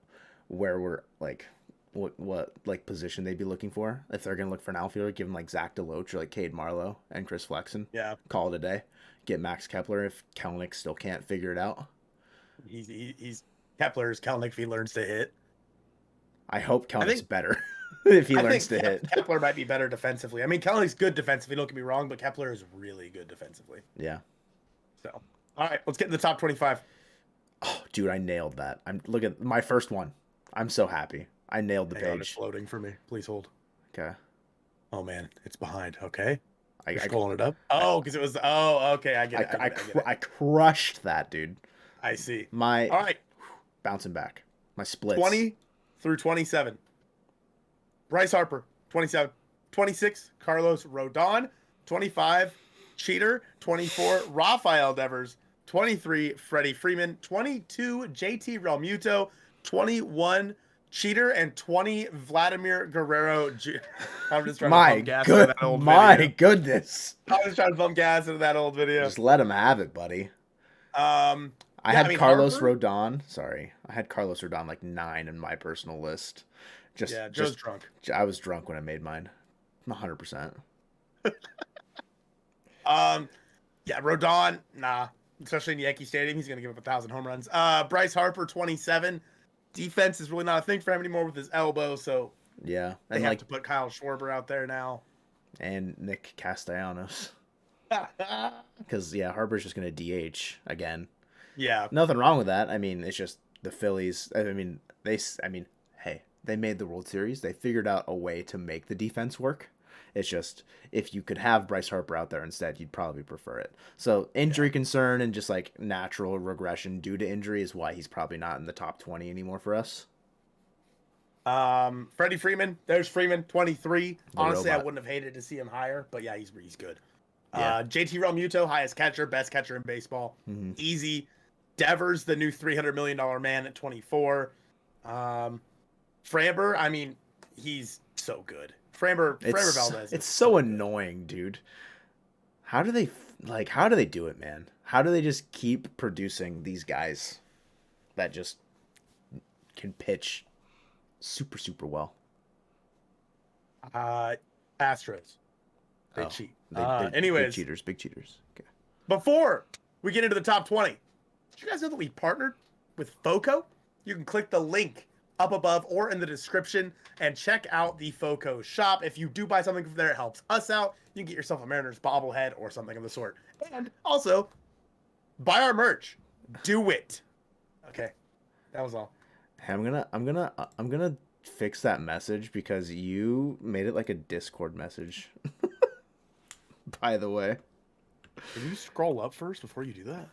where we're like. What like position they'd be looking for if they're gonna look for an outfielder, give him like Zach DeLoach or like Cade Marlowe and Chris Flexen. Yeah, call it a day. Get Max Kepler if Kelenic still can't figure it out. He's Kepler's Kelenic if he learns to hit. I hope Kelenic's better if he learns to hit. Kepler might be better defensively. I mean, Kelenic's good defensively. Don't get me wrong, but Kepler is really good defensively. Yeah. So, all right, let's get in the top 25. Oh, dude, I nailed that. Look at my first one. I'm so happy. I nailed the page. It's loading for me. Please hold. Okay. Oh man, it's behind. Okay. I scrolling it up. Oh, because it was. Oh, okay. I get it. I crushed that, dude. I see. All right. Bouncing back. My splits. 20 through 27. Bryce Harper, 27. 26, Carlos Rodon. 25, Cheater. 24, Rafael Devers. 23, Freddie Freeman. 22, JT Realmuto. 21, Cheater, and 20, Vladimir Guerrero. I'm just trying to bump gas into that old video. My goodness. I was trying to bump gas into that old video. Just let him have it, buddy. I had Carlos Rodon. Sorry. I had Carlos Rodon like 9 in my personal list. Joe's drunk. I was drunk when I made mine. 100%. Rodon, nah. Especially in Yankee Stadium, he's going to give up 1,000 home runs. Bryce Harper, 27. Defense is really not a thing for him anymore with his elbow, so yeah, they have to put Kyle Schwarber out there now. And Nick Castellanos. Because, Harper's just going to DH again. Yeah. Nothing wrong with that. I mean, it's just the Phillies. Hey, they made the World Series. They figured out a way to make the defense work. It's just, if you could have Bryce Harper out there instead, you'd probably prefer it. So injury concern and just like natural regression due to injury is why he's probably not in the top 20 anymore for us. Freddie Freeman. There's Freeman, 23. Honestly, robot. I wouldn't have hated to see him higher, but yeah, he's good. Yeah. JT Realmuto, highest catcher, best catcher in baseball. Mm-hmm. Easy. Devers, the new $300 million man at 24. Framber, I mean, he's so good. Framber Valdez. It's so annoying, dude. How do they do it, man? How do they just keep producing these guys that just can pitch super, super well? Astros. They cheat. Anyways. Big cheaters. Okay. Before we get into the top 20, did you guys know that we partnered with FOCO? You can click the link up above or in the description and check out the FOCO shop. If you do buy something from there, it helps us out. You can get yourself a Mariners bobblehead or something of the sort. And also, buy our merch. Do it. Okay. That was all. Hey, I'm gonna fix that message because you made it like a Discord message. By the way. Can you scroll up first before you do that?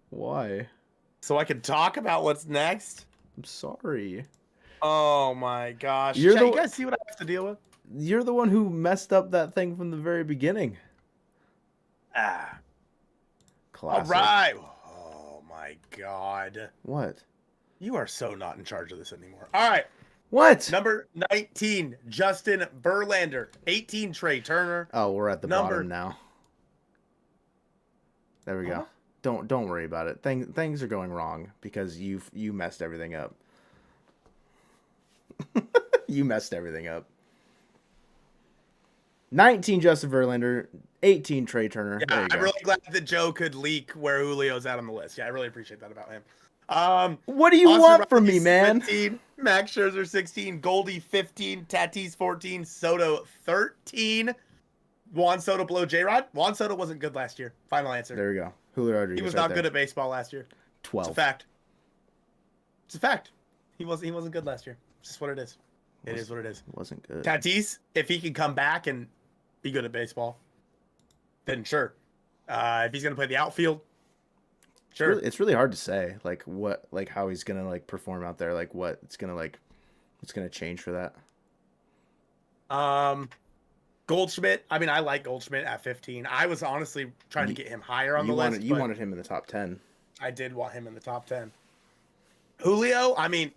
Why? so I can talk about what's next. I'm sorry. Oh my gosh. You're Chat, you the guys see what I have to deal with? you're the one who messed up that thing from the very beginning. Ah. All Classic. right. Oh my god. What? You are so not in charge of this anymore. All right. What? Number 19, Justin Verlander. 18, Trey Turner. Oh, we're at the Number bottom now. There we Huh? go. Don't worry about it. Things are going wrong because you messed everything up. You messed everything up. 19 Justin Verlander, 18 Trey Turner. There Yeah, you I'm go. really glad that Joe could leak where Julio's at on the list. Yeah, I really appreciate that about him. What do you Austin want from me, Riley, man? 17, Max Scherzer 16, Goldie 15, Tatis 14, Soto 13. Juan Soto below J-Rod. Juan Soto wasn't good last year. Final answer. There we go. Julio He Rodriguez was right not there. good at baseball last year. It's a 12. fact. It's a fact. He wasn't good last year. It's just what it is. It is what it is. Wasn't good. Tatis, if he can come back and be good at baseball, then sure. If he's gonna play the outfield, sure. It's really hard to say how he's gonna perform out there, what's gonna change for that. Goldschmidt. I mean, I like Goldschmidt at 15. I was honestly trying to get him higher on the list. You wanted him in the top 10. I did want him in the top 10. Julio, I mean,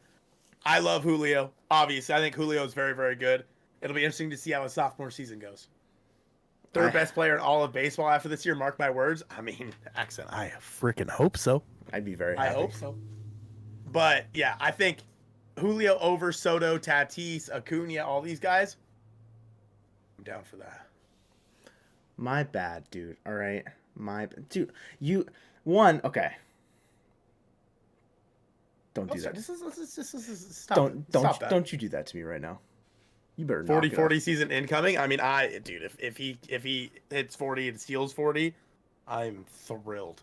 I love Julio. Obviously, I think Julio is very, very good. It'll be interesting to see how his sophomore season goes. Third best player in all of baseball after this year, mark my words. I mean, accent, I freaking hope so. I'd be very happy. I hope so. But, yeah, I think Julio over Soto, Tatis, Acuna, all these guys, I'm down for that. My bad, dude. All right. Dude, okay. Don't do that. Stop. Don't you do that to me right now. You better 40-40 season incoming. I mean, if he hits 40 and steals 40, I'm thrilled.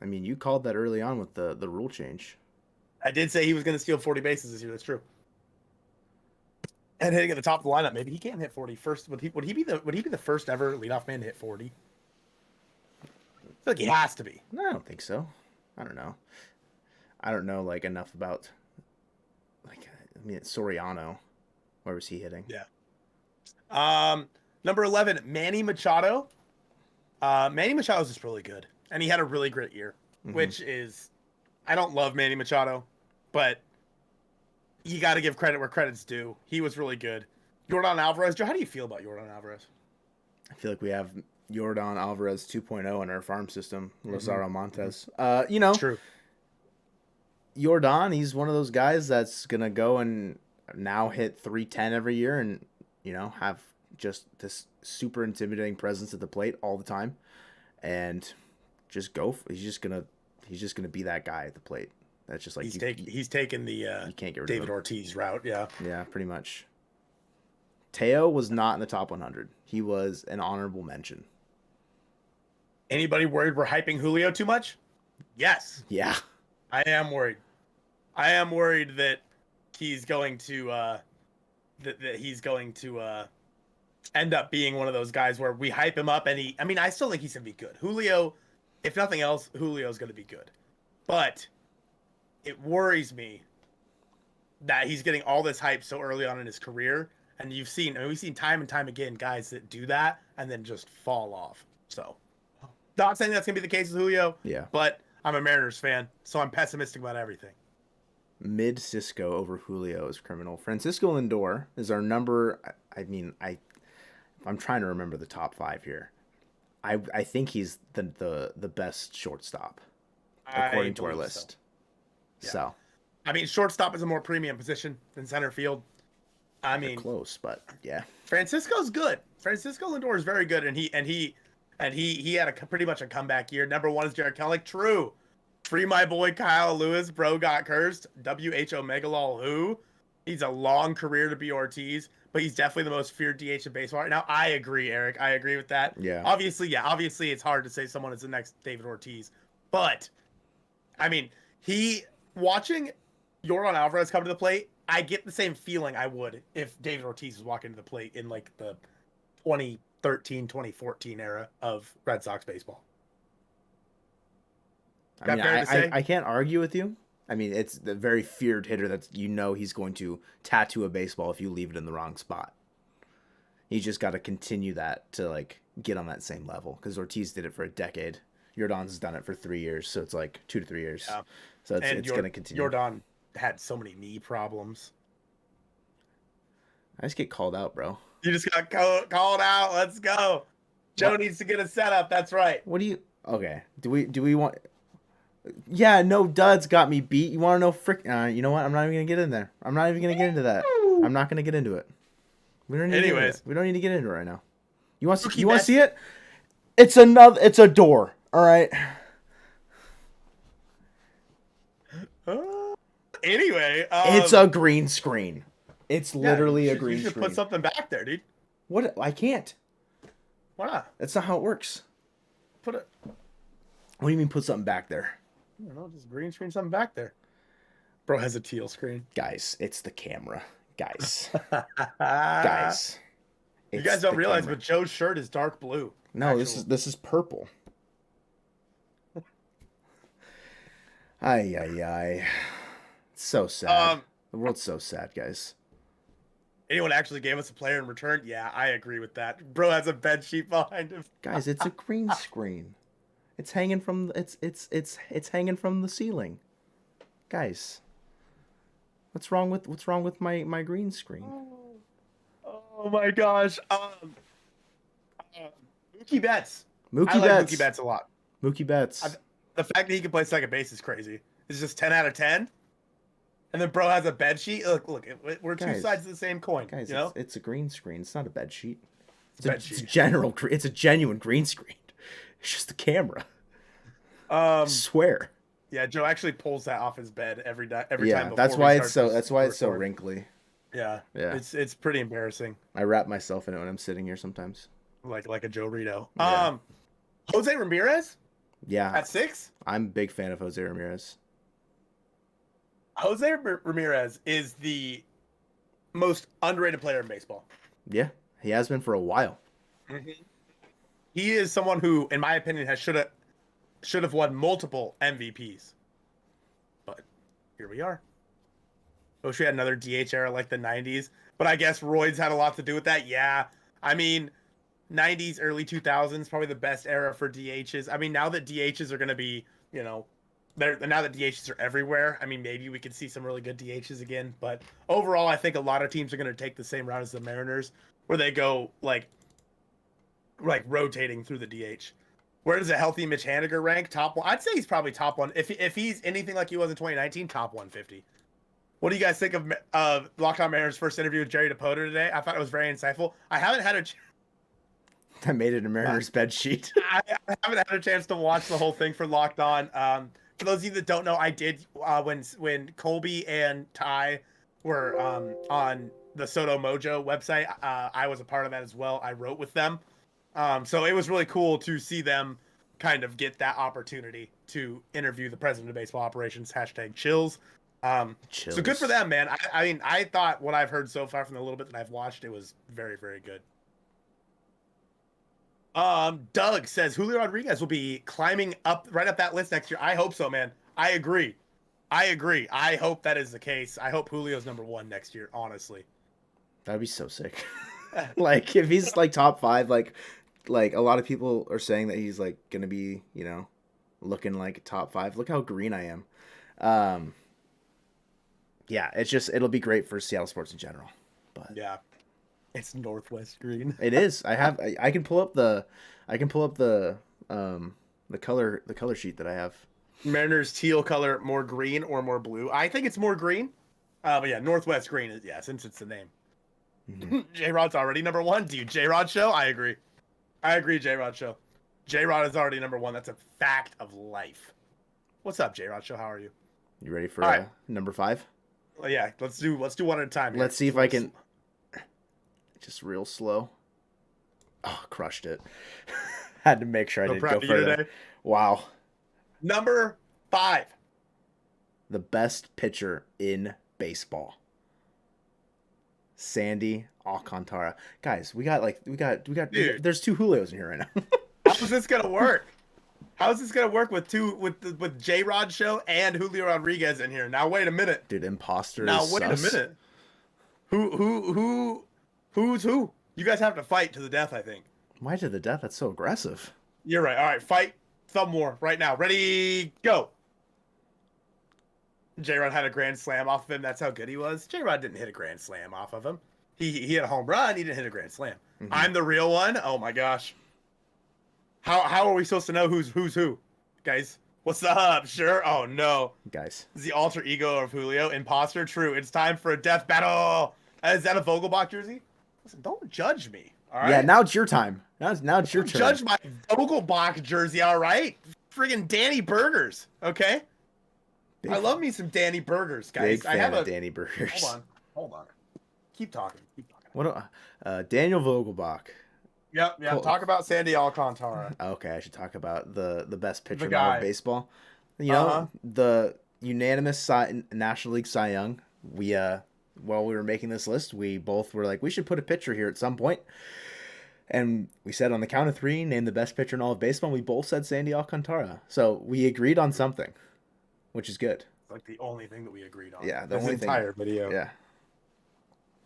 I mean, you called that early on with the rule change. I did say he was going to steal 40 bases this year. That's true. And hitting at the top of the lineup, maybe he can't hit 40 first. Would he be the first ever leadoff man to hit 40? I feel like he has to be. No, I don't think so. I don't know. I don't know enough about Soriano. Where was he hitting? Yeah. Number 11, Manny Machado. Manny Machado is just really good, and he had a really great year, which is, I don't love Manny Machado, but you got to give credit where credit's due. He was really good. Yordan Alvarez. Joe, how do you feel about Yordan Alvarez? I feel like we have Yordan Alvarez 2.0 in our farm system. Lazaro Montes. True. Yordan, he's one of those guys that's gonna go and now hit 310 every year, and have just this super intimidating presence at the plate all the time, and just go. He's just gonna be that guy at the plate. That's just like he's taken the you can't get rid David of him. Ortiz route. Yeah. Yeah, pretty much. Teo was not in the top 100. He was an honorable mention. Anybody worried we're hyping Julio too much? Yes. Yeah. I am worried. I am worried that he's going to end up being one of those guys where we hype him up and I still think he's going to be good. Julio, if nothing else, Julio's going to be good. But it worries me that he's getting all this hype so early on in his career, and we've seen time and time again guys that do that and then just fall off. So, not saying that's going to be the case with Julio, Yeah. but I'm a Mariners fan, so I'm pessimistic about everything. Mid Cisco over Julio is criminal. Francisco Lindor is our number. I'm trying to remember the top 5 here. I think he's the best shortstop according to our list. So, I mean, shortstop is a more premium position than center field. I mean, close, but yeah. Francisco's good. Francisco Lindor is very good, and he had pretty much a comeback year. Number 1 is Jared Kelly. True. Free my boy Kyle Lewis. Bro got cursed. WH Omega lol who? He's a long career to be Ortiz, but he's definitely the most feared DH in baseball right now. I agree, Eric. I agree with that. Yeah. Obviously it's hard to say someone is the next David Ortiz, but I mean, watching Yordan Alvarez come to the plate, I get the same feeling I would if David Ortiz was walking to the plate in the 2013, 2014 era of Red Sox baseball. I That mean, fair to say? I can't argue with you. I mean, it's the very feared hitter that he's going to tattoo a baseball if you leave it in the wrong spot. He's just got to continue that to like get on that same level because Ortiz did it for a decade. Jordan's done it for 3 years, so it's like 2 to 3 years. Yeah. So it's going to continue. Jordan had so many knee problems. I just get called out, bro. You just got called out. Let's go. Joe What? needs to get a setup. That's right. What do you? Okay. Do we want? Yeah, no duds got me beat. You want to know you know what? I'm not even gonna get in there. I'm not even gonna get into that. I'm not gonna get into it. We don't need to get into it. We don't need to get into it right now. You want to see it? It's a door. All right. Anyway, it's a green screen. It's literally a green screen. You should put something back there, dude. What? I can't. Why not? That's not how it works. Put it. What do you mean put something back there? I don't know, just green screen something back there. Bro has a teal screen. Guys, it's the camera. Guys. Guys. You guys don't realize, but Joe's shirt is dark blue. No, this is purple. Ay. It's so sad. The world's so sad, guys. Anyone actually gave us a player in return? Yeah, I agree with that. Bro has a bed sheet behind him. Guys, it's a green screen. It's hanging from it's hanging from the ceiling. Guys. What's wrong with my green screen? Oh my gosh. Mookie Betts. I like Mookie Betts a lot. Mookie Betts. The fact that he can play second base is crazy. It's just 10 out of 10. And then bro has a bed sheet. Look, we're two sides of the same coin. Guys, you know? it's a green screen. It's not a bed sheet. It's a genuine green screen. It's just the camera. I swear. Yeah, Joe actually pulls that off his bed every time. Yeah, that's why it's so wrinkly. Yeah. It's pretty embarrassing. I wrap myself in it when I'm sitting here sometimes. Like a Joe Rito. Yeah. Jose Ramirez? Yeah. At 6? I'm a big fan of Jose Ramirez. Jose Ramirez is the most underrated player in baseball. Yeah, he has been for a while. Mm-hmm. He is someone who, in my opinion, should have won multiple MVPs. But here we are. Wish we had another DH era like the 90s. But I guess roids had a lot to do with that. Yeah. I mean, 90s, early 2000s, probably the best era for DHs. I mean, now that DHs are going to be, now that DHs are everywhere, I mean, maybe we could see some really good DHs again. But overall, I think a lot of teams are going to take the same route as the Mariners, where they go like rotating through the DH. Where does a healthy Mitch Haniger rank? Top one. I'd say he's probably top one. If he's anything like he was in 2019, top 150. What do you guys think of Locked On Mariners' first interview with Jerry DePoto today? I thought it was very insightful. I haven't had I made it a Mariners bed sheet. I haven't had a chance to watch the whole thing for Locked On. For those of you that don't know, I did when Colby and Ty were on the Soto Mojo website. I was a part of that as well. I wrote with them. So it was really cool to see them kind of get that opportunity to interview the president of baseball operations, #chills. So good for them, man. I mean, I thought what I've heard so far from the little bit that I've watched, it was very, very good. Doug says Julio Rodriguez will be climbing right up that list next year. I hope so, man. I agree. I hope that is the case. I hope Julio's number 1 next year, honestly. That'd be so sick. Like if he's like top 5, like a lot of people are saying that he's like gonna be, looking like top 5. Look how green I am. Yeah, it'll be great for Seattle sports in general. But yeah, it's Northwest green. It is. I can pull up the color sheet that I have. Mariners teal color, more green or more blue? I think it's more green. But yeah, Northwest green is, since it's the name. Mm-hmm. J-Rod's already number 1. Dude, J-Rod show? I agree, J-Rod show. J-Rod is already number 1. That's a fact of life. What's up, J-Rod show? How are you? You ready for number 5? Well, yeah, let's do one at a time here. Let's see if I can. Just real slow. Oh, crushed it. Had to make sure I didn't go further. Today. Wow. Number 5. The best pitcher in baseball. Sandy Alcantara. Guys, we got. Dude, there's 2 Julios in here right now. How is this gonna work? How's this gonna work with with J-Rod show and Julio Rodriguez in here? Now wait a minute. Dude, imposter Now is wait a sus. minute. Who's who? You guys have to fight to the death, I think. Why to the death? That's so aggressive. You're right. All right, fight some more right now. Ready, go. J-Rod had a grand slam off of him. That's how good he was. J-Rod didn't hit a grand slam off of him. He hit a home run. He didn't hit a grand slam. Mhm. I'm the real one. Oh my gosh. How are we supposed to know who's who, guys? What's up? Sure. Oh no. Guys. It's the alter ego of Julio. Imposter. True. It's time for a death battle. Is that a Vogelbach jersey? Listen, don't judge me. All right. Yeah, now it's your time. Now it's your Don't turn. judge my Vogelbach jersey. All right. Friggin' Danny Burgers. Okay. Big, I love me some Danny Burgers, guys. big fan I have of a. Danny Burgers. Hold on. Keep talking. What? Daniel Vogelbach. Yep. Cool. Talk about Sandy Alcantara. Okay, I should talk about the best pitcher in guy. all of baseball. You know, the unanimous National League Cy Young. We while we were making this list, we both were like, we should put a pitcher here at some point. And we said on the count of three, name the best pitcher in all of baseball. And we both said Sandy Alcantara. So we agreed on something, which is good. It's like the only thing that we agreed on. Yeah, the this only thing. entire video. Yeah.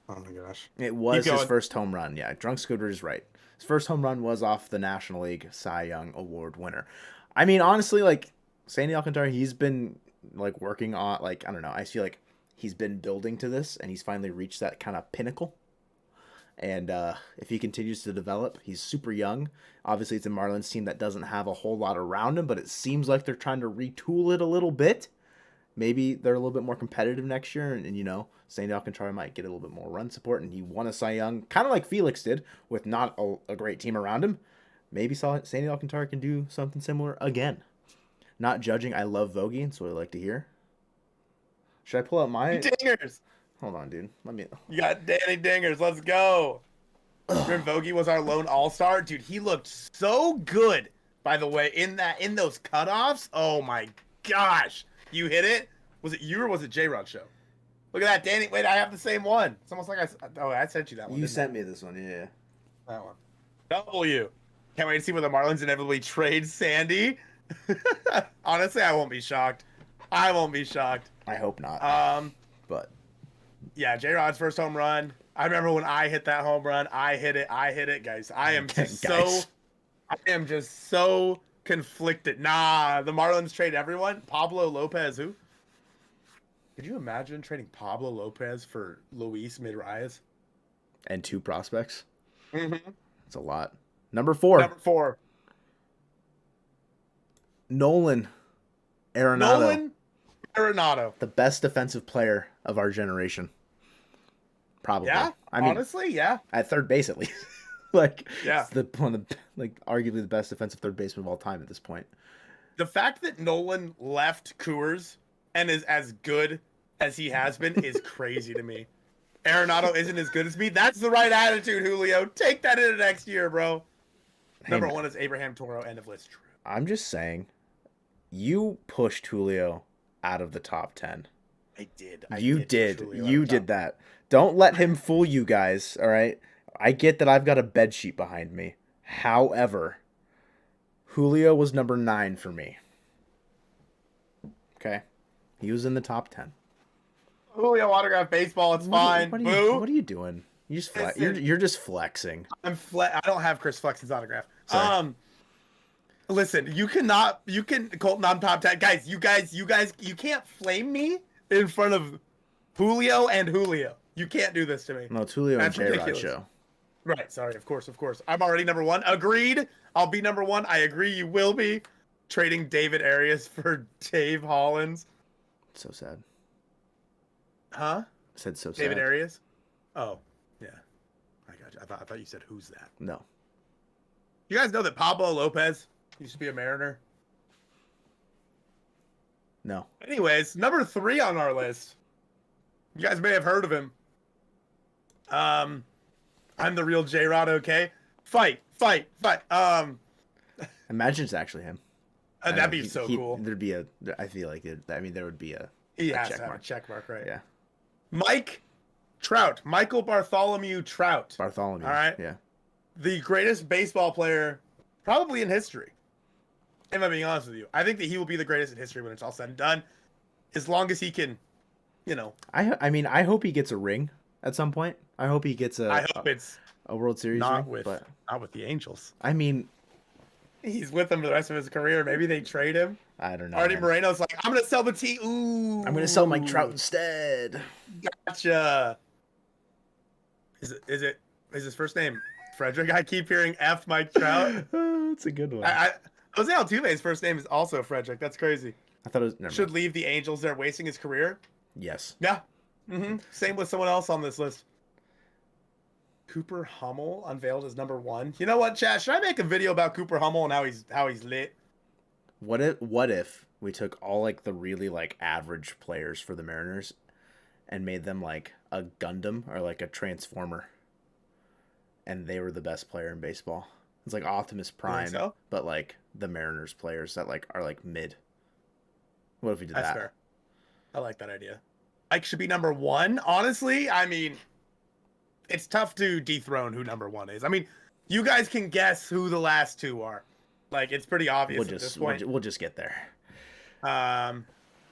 Oh my gosh. It was Keep his going. first home run. Yeah, Drunk Scooter is right. His first home run was off the National League Cy Young Award winner. I mean, honestly, like, Sandy Alcantara, he's been, like, working on, like, I don't know. I feel like he's been building to this, and he's finally reached that kind of pinnacle. And if he continues to develop, he's super young. Obviously, it's a Marlins team that doesn't have a whole lot around him, but it seems like they're trying to retool it a little bit. Maybe they're a little bit more competitive next year, and you know, Sandy Alcantara might get a little bit more run support, and he won a Cy Young, kind of like Felix did, with not a great team around him. Maybe Sandy Alcantara can do something similar again. Not judging, I love Vogie, that's what I like to hear. Should I pull out my... Dingers. Hold on, dude. Let me... You got Danny Dingers. Let's go. Remember Vogie was our lone all-star? Dude, he looked so good, by the way, in those cutoffs. Oh my gosh. You hit it? Was it you or was it J-Rod show? Look at that, Danny. Wait, I have the same one. It's almost like I sent you that one. You sent me this one, yeah. That one. W. Can't wait to see when the Marlins inevitably trade Sandy. Honestly, I won't be shocked. I won't be shocked. I hope not. But yeah, J-Rod's first home run. I remember when I hit that home run. I hit it, guys. I am just so conflicted. Nah, the Marlins trade everyone. Pablo Lopez, who? Could you imagine trading Pablo Lopez for Luis Midreyes? and 2 prospects. Mm-hmm. That's a lot. Number 4. Number 4. Nolan Arenado. Nolan Arenado. The best defensive player of our generation. Probably. Yeah, I mean, honestly, yeah. at third base at least. Like, Yeah. it's one of the, like, arguably the best defensive third baseman of all time at this point. The fact that Nolan left Coors and is as good as he has been is crazy to me. Arenado isn't as good as me. That's the right attitude, Julio. Take that into next year, bro. Hey, Number man, 1 is Abraham Toro. End of list. True. I'm just saying, you pushed Julio out of the top 10. I did. You did. push Julio You out of did top. that. Don't let him fool you guys, all right? I get that I've got a bed sheet behind me. However, Julio was number 9 for me. Okay? He was in the top 10. Julio autograph baseball. It's fine. Boo. What are you doing? You just Listen. you're just flexing. I don't have Chris Flex's autograph. Sorry. Listen, you can Colton, I'm top 10. Guys, you can't flame me in front of Julio and Julio. You can't do this to me. No, it's Julio and That's J-Rod ridiculous. show. Right, sorry, of course. I'm already number 1. Agreed. I'll be number 1. I agree you will be. Trading David Arias for Dave Hollins. So sad. Huh? Said so sad. David Arias? Oh, yeah. I got you. I thought you said who's that? No. You guys know that Pablo Lopez used to be a Mariner? No. Anyways, number 3 on our list. You guys may have heard of him. I'm the real J-Rod, okay? Fight. Imagine it's actually him. That'd be so cool. There'd be I feel like there would be a He a has check to have mark. a check mark, right? Yeah. Mike Trout. Michael Bartholomew Trout. Bartholomew. All right. Yeah. The greatest baseball player probably in history. Am I being honest with you? I think that he will be the greatest in history when it's all said and done, as long as he can, you know. I mean, I hope he gets a ring at some point. I hope he gets I hope it's a World Series not ring. with But not with the Angels. I mean, He's with them for the rest of his career. Maybe they trade him. I don't know. Artie Man. Moreno's like, I'm gonna sell the team. Ooh, I'm gonna sell Mike Trout instead. Gotcha. Is his first name Frederick? I keep hearing F Mike Trout. That's a good one. Jose Altuve's first name is also Frederick. That's crazy. I thought it was Should leave the Angels. They're wasting his career. Yes. Yeah. Same with someone else on this list. Cooper Hummel unveiled as number 1. You know what, Chad? Should I make a video about Cooper Hummel and how he's lit? What if we took all like the really like average players for the Mariners and made them like a Gundam or like a Transformer, and they were the best player in baseball? It's like Optimus Prime, so? but like the Mariners players that like are like mid. What if we did That's that? fair. I like that idea. Ike should be number 1. Honestly, I mean, it's tough to dethrone who number 1 is. I mean, you guys can guess who the last 2 are. Like, it's pretty obvious at this point. We'll just get there.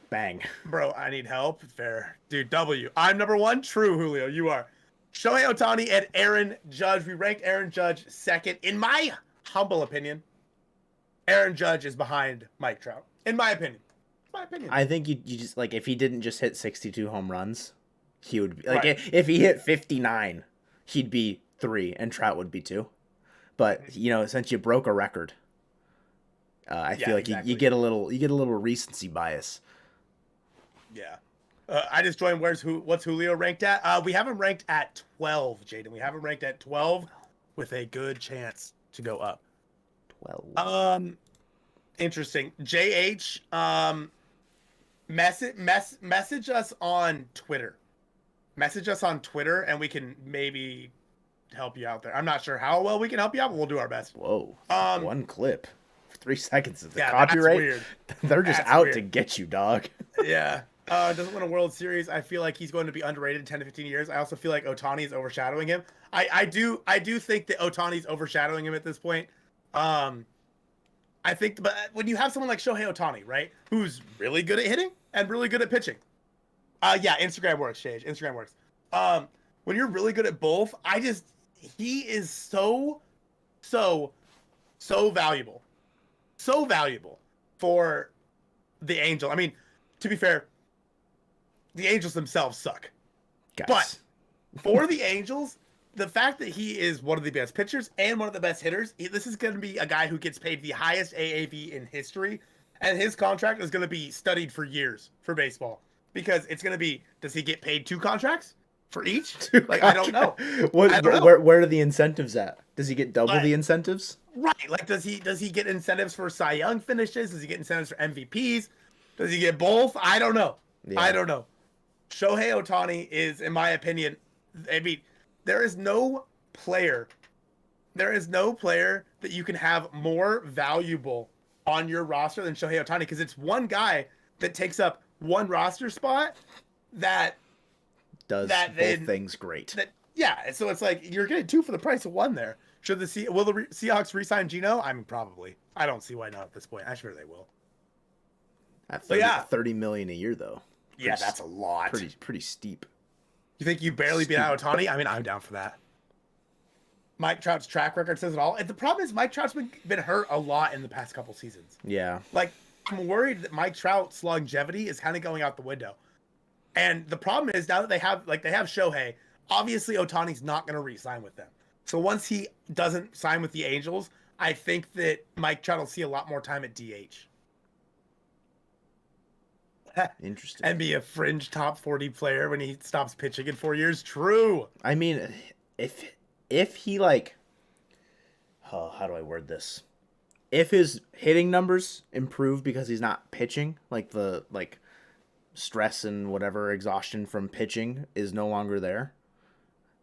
Bang. Bro, I need help. Fair. Dude, W. I'm number 1. True, Julio. You are. Shohei Ohtani and Aaron Judge. We ranked Aaron Judge second. In my humble opinion, Aaron Judge is behind Mike Trout. In my opinion. I think you just like if he didn't just hit 62 home runs, he would be like Right. if he hit 59, he'd be 3 and Trout would be 2. But you know, since you broke a record, I feel like exactly. you get a little recency bias. Yeah. I just joined. What's Julio ranked at? We have him ranked at 12, Jaden. We have him ranked at 12 with a good chance to go up. 12. Interesting. JH, message us on Twitter. Message us on Twitter and we can maybe help you out there. I'm not sure how well we can help you out, but we'll do our best. Whoa. One clip. 3 seconds of the Yeah, copyright. that's weird. They're just That's out weird. to get you, dog. Yeah. Doesn't win a World Series. I feel like he's going to be underrated in 10 to 15 years. I also feel like Ohtani is overshadowing him. I do think that Ohtani's overshadowing him at this point. I think, but when you have someone like Shohei Ohtani, right, who's really good at hitting and really good at pitching. Yeah, Instagram works, Shage. Instagram works. When you're really good at both, he is so valuable. So valuable for the Angel. I mean, to be fair, the Angels themselves suck. Guys. But for the Angels, the fact that he is one of the best pitchers and one of the best hitters, this is going to be a guy who gets paid the highest AAV in history, and his contract is going to be studied for years for baseball because it's going to be, does he get paid 2 contracts for each? I don't know. I don't know. Where are the incentives at? Does he get double the incentives? Right. Like, does he get incentives for Cy Young finishes? Does he get incentives for MVPs? Does he get both? I don't know. Yeah. I don't know. Shohei Ohtani is, in my opinion, I mean, there is no player that you can have more valuable on your roster than Shohei Ohtani because it's one guy that takes up one roster spot that does both things great. Yeah, so it's like you're getting 2 for the price of 1 there. Will the Seahawks re-sign Geno? I mean, probably. I don't see why not at this point. I'm sure they will. At 30 30 million a year though. Yeah, that's a lot. Pretty steep. You think you barely beat out Ohtani? I mean, I'm down for that. Mike Trout's track record says it all. And the problem is Mike Trout's been hurt a lot in the past couple seasons. Yeah. Like, I'm worried that Mike Trout's longevity is kind of going out the window. And the problem is now that they have Shohei, obviously Ohtani's not going to re-sign with them. So once he doesn't sign with the Angels, I think that Mike Trout will see a lot more time at DH. Interesting. And be a fringe top 40 player when he stops pitching in 4 years. True. I mean, if he like, how do I word this? If his hitting numbers improve because he's not pitching, like the stress and whatever exhaustion from pitching is no longer there,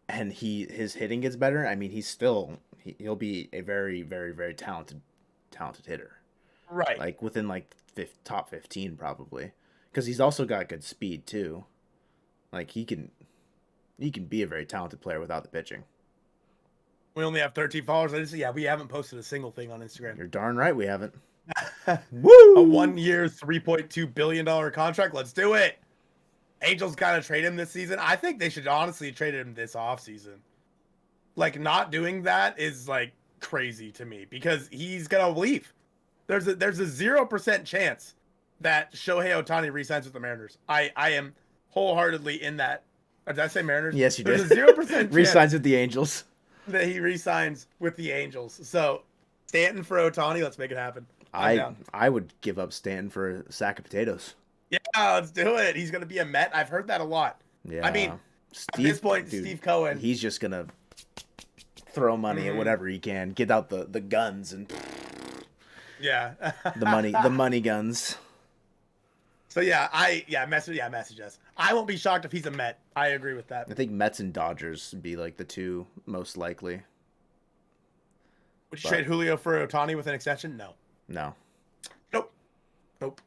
and his hitting gets better, I mean, he'll be a very, very, very talented hitter. Right. Like within top 15 probably. Because he's also got good speed too. Like he can be a very talented player without the pitching. We only have 13 followers. We haven't posted a single thing on Instagram. You're darn right we haven't. A Woo! 1 year, $3.2 billion contract. Let's do it. Angels gotta trade him this season. I think they should honestly trade him this offseason. Like, not doing that is like crazy to me because he's gonna leave. There's a 0% chance that Shohei Ohtani resigns with the Mariners. I am wholeheartedly in that. Or did I say Mariners? Yes, you did. There's a 0% chance Resigns with the Angels. that he resigns with the Angels. So Stanton for Ohtani, let's make it happen. I'm down. I would give up Stanton for a sack of potatoes. Yeah, let's do it. He's gonna be a Met. I've heard that a lot. Yeah. I mean, at this point, Steve Cohen. He's just gonna throw money at whatever he can. Get out the guns and Yeah. the money guns. So message us. I won't be shocked if he's a Met. I agree with that. I think Mets and Dodgers would be like the two most likely. Would you trade Julio for Ohtani with an extension? No. No. Nope.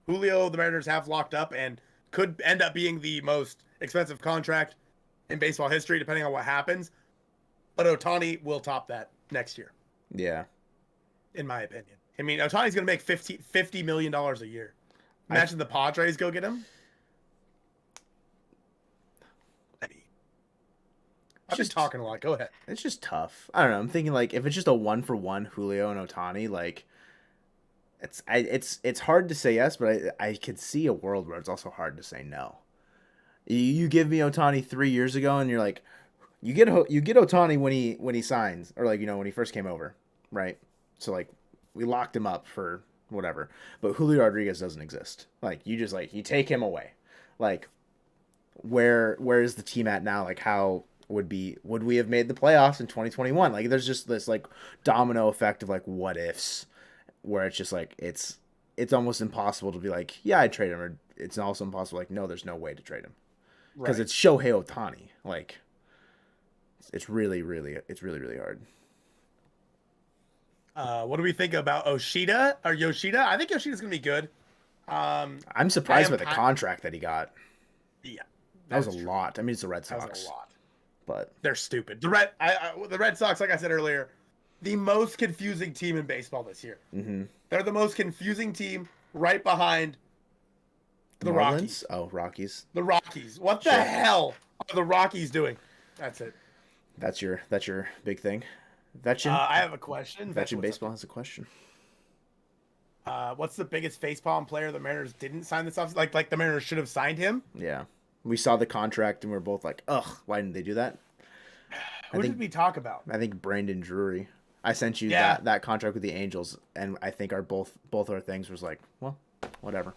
Julio, the Mariners have locked up and could end up being the most expensive contract in baseball history, depending on what happens. But Ohtani will top that next year. Yeah. In my opinion. I mean, Ohtani's going to make $50 million a year. Imagine the Padres go get him. I'm just talking a lot. Go ahead. It's just tough. I don't know. I'm thinking like if it's just a 1-for-1 Julio and Ohtani, like it's hard to say yes, but I could see a world where it's also hard to say no. You give me Ohtani 3 years ago, and you're like, you get Ohtani when he signs, or like when he first came over, right? So like we locked him up for whatever, but Julio Rodriguez doesn't exist. Like you just you take him away, like where is the team at now? Like how would we have made the playoffs in 2021? Like there's just this like domino effect of like what ifs, where it's just like it's almost impossible to be like, yeah, I'd trade him, or it's also impossible like, no, there's no way to trade him because it's Shohei Ohtani. Like it's really hard. What do we think about Yoshida? I think Yoshida's gonna be good. I'm surprised by the contract that he got. Yeah, that was a lot. I mean, it's the Red Sox. That was a lot. But they're stupid. The Red Sox, like I said earlier, the most confusing team in baseball this year. Mm-hmm. They're the most confusing team, right behind the Rockies. Oh, Rockies. The Rockies. What the hell are the Rockies doing? That's it. That's your big thing. Veteran. I have a question. Veteran baseball has a question. What's the biggest facepalm player the Mariners didn't sign this off? Like the Mariners should have signed him? Yeah. We saw the contract and we were both like, ugh, why didn't they do that? Who did we talk about? I think Brandon Drury. I sent you that contract with the Angels, and I think both our things was like, well, whatever.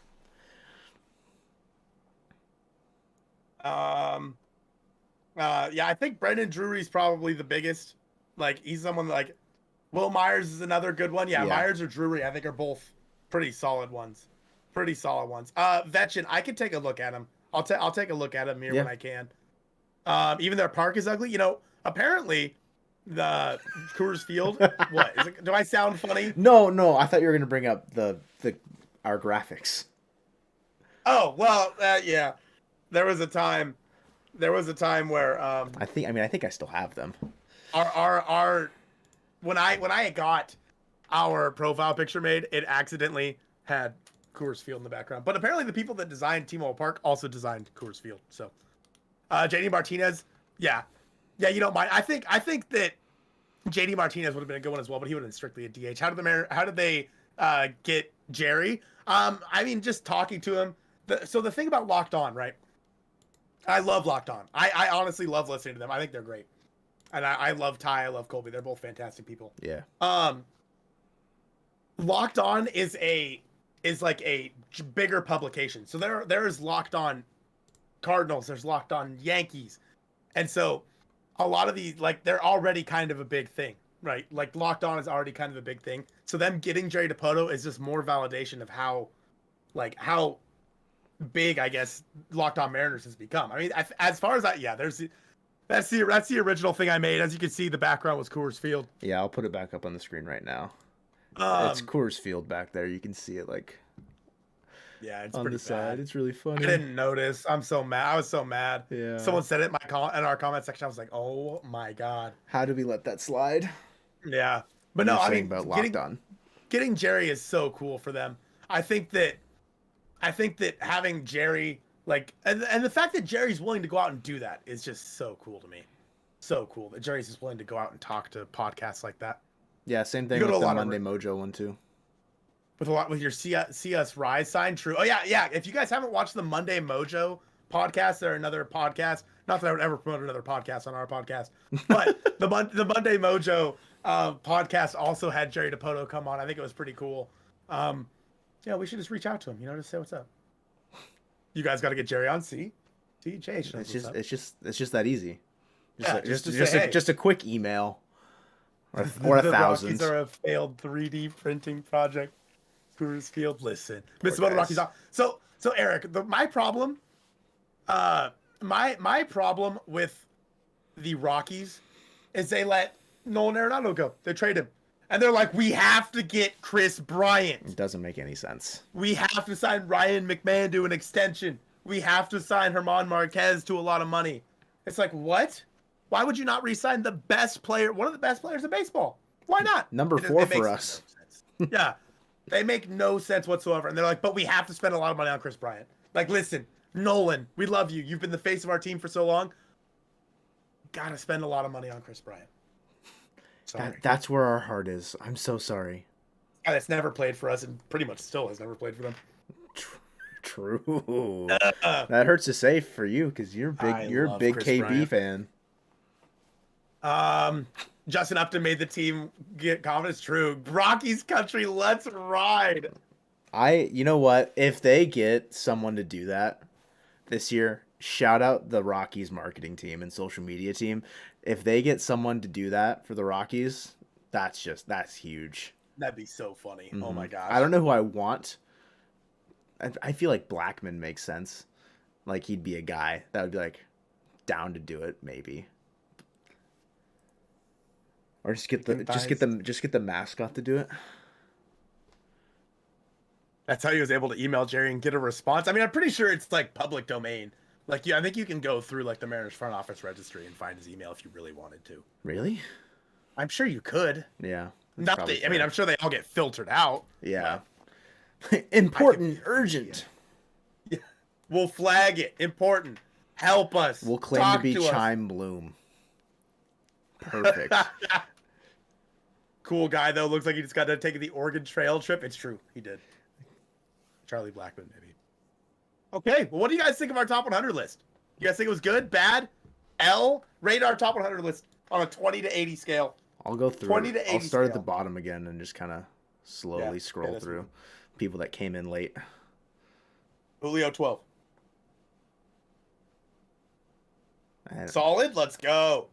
Yeah, I think Brandon Drury's probably the biggest. Like he's someone like Will Myers is another good one. Yeah, Myers or Drury, I think are both pretty solid ones. Vetchin, I could take a look at him. I'll take a look at him here when I can. Even their park is ugly. Apparently the Coors Field. What is it? Do I sound funny? No. I thought you were gonna bring up our graphics. Oh well, yeah. There was a time where I think I still have them. Our when I got our profile picture made, it accidentally had Coors Field in the background. But apparently the people that designed T-Mobile Park also designed Coors Field. So JD Martinez, yeah, you don't mind. I think that JD Martinez would have been a good one as well, but he would have been strictly a DH. How did they get Jerry? I mean, just talking to him. So the thing about Locked On, right? I love Locked On. I honestly love listening to them. I think they're great. And I love Ty. I love Colby. They're both fantastic people. Yeah. Locked On is like a bigger publication. So there is Locked On Cardinals. There's Locked On Yankees. And so a lot of these, like, they're already kind of a big thing, right? Like Locked On is already kind of a big thing. So them getting Jerry DiPoto is just more validation of how big, I guess, Locked On Mariners has become. I mean, as far as that's the original thing I made. As you can see, the background was Coors Field. Yeah, I'll put it back up on the screen right now. It's Coors Field back there. You can see it it's on pretty the side. bad. It's really funny. I didn't notice. I'm so mad. I was so mad. Yeah. Someone said it in our comment section. I was like, oh my god. How did we let that slide? Yeah, but no, I mean, about Locked On. getting Jerry is so cool for them. I think that having Jerry and the fact that Jerry's willing to go out and do that is just so cool to me. So cool that Jerry's just willing to go out and talk to podcasts like that. Yeah, same thing with the Monday Mojo one too. With your see us rise sign, true. Oh yeah. If you guys haven't watched the Monday Mojo podcast, they're another podcast. Not that I would ever promote another podcast on our podcast, but the Monday Mojo podcast also had Jerry DePoto come on. I think it was pretty cool. Yeah, we should just reach out to him. Just say what's up. You guys got to get Jerry on. See, Jay. It's just that easy. Just a quick email. Or a the thousand. Rockies are a failed 3D printing project. Coors Field, listen. Mr. Moto Rockies. So Eric, my problem with the Rockies is they let Nolan Arenado go. They trade him. And they're like, we have to get Chris Bryant. It doesn't make any sense. We have to sign Ryan McMahon to an extension. We have to sign German Marquez to a lot of money. It's like, what? Why would you not re-sign the best player, one of the best players in baseball? Why not? Number 4 for us. No yeah. They make no sense whatsoever. And they're like, but we have to spend a lot of money on Chris Bryant. Like, listen, Nolan, we love you. You've been the face of our team for so long. Gotta spend a lot of money on Chris Bryant. Sorry. That's where our heart is. I'm so sorry. Guy that's never played for us and pretty much still has never played for them. True. That hurts to say for you because you're a big Chris KB Bryant. fan. Justin Upton made the team get confidence. True. Rockies country, let's ride. You know what? If they get someone to do that this year, shout out the Rockies marketing team and social media team. If they get someone to do that for the Rockies, that's huge. That'd be so funny. Mm-hmm. Oh my gosh. I don't know who I want. I feel like Blackman makes sense. Like he'd be a guy that would be like down to do it, maybe. Or just get the mascot to do it. That's how he was able to email Jerry and get a response. I mean, I'm pretty sure it's like public domain. Like, yeah, I think you can go through like the Mariners front office registry and find his email if you really wanted to. Really? I'm sure you could. Yeah. I mean, I'm sure they all get filtered out. Yeah. Important, urgent. Yeah. We'll flag it. Important. Help us. We'll claim to be Chime Bloom. Perfect. Cool guy, though. Looks like he just got to take the Oregon Trail trip. It's true. He did. Charlie Blackmon, maybe. Okay. Well, what do you guys think of our top 100 list? You guys think it was good, bad, L? Rate our top 100 list on a 20 to 80 scale. I'll go through 20 to 80 I'll start scale. at the bottom again and just kind of slowly scroll through people that came in late. Julio 12. And Solid. Let's go.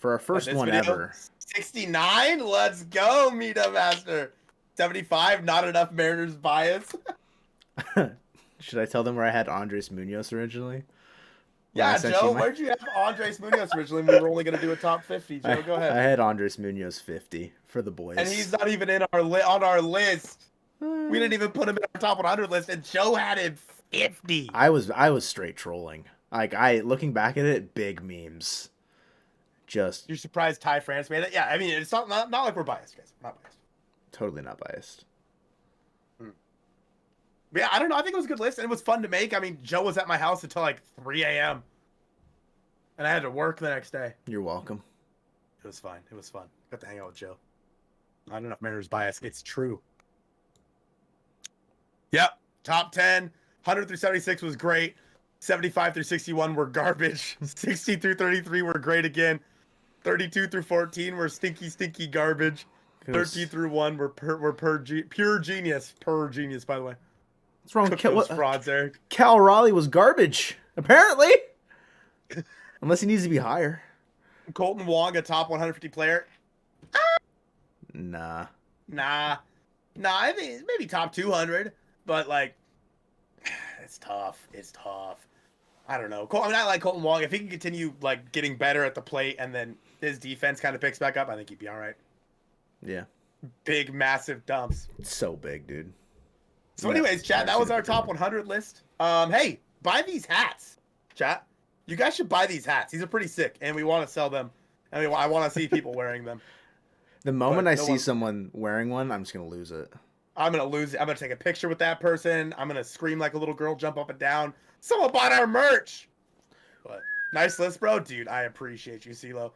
for our first one ever. 69. Let's go, Mita Master. 75. Not enough Mariners bias. Should I tell them where I had Andres Munoz originally? Yeah, Joe, where'd you have Andres Munoz originally? We were only going to do a top 50. Joe, go ahead. I had Andres Munoz 50 for the boys. And he's not even in on our list. We didn't even put him in our top 100 list, and Joe had him 50. I was straight trolling. Like looking back at it, big memes. Just You're surprised Ty France made it? Yeah, I mean it's not like we're biased, guys. We're not biased. totally not biased. Yeah, I don't know. I think it was a good list, and it was fun to make. I mean, Joe was at my house until like 3 a.m. and I had to work the next day. You're welcome. It was fine. It was fun. Got to hang out with Joe. Not enough Mariners bias. It's true. Yep. Top 10. 100 through 76 was great. 75 through 61 were garbage. 60 through 33 were great again. 32 through 14 were stinky garbage. 13 through 1 were pure genius. Pure genius, by the way. What's wrong with those frauds, Eric? Cal Raleigh was garbage, apparently. Unless he needs to be higher. Colton Wong, a top 150 player. Nah. I think maybe top 200, but like, it's tough. I don't know. I like Colton Wong. If he can continue like getting better at the plate, and then his defense kind of picks back up, I think he'd be all right. Yeah. Big, massive dumps. So big, dude. So, anyways, chat, that was our top 100 list. Hey, buy these hats, chat. You guys should buy these hats. These are pretty sick, and we want to sell them. I want to see people wearing them. The moment But I no see one- someone wearing one, I'm just gonna lose it. I'm gonna lose it. I'm gonna take a picture with that person. I'm gonna scream like a little girl, jump up and down. Someone bought our merch. But nice list, bro. Dude, I appreciate you, CeeLo.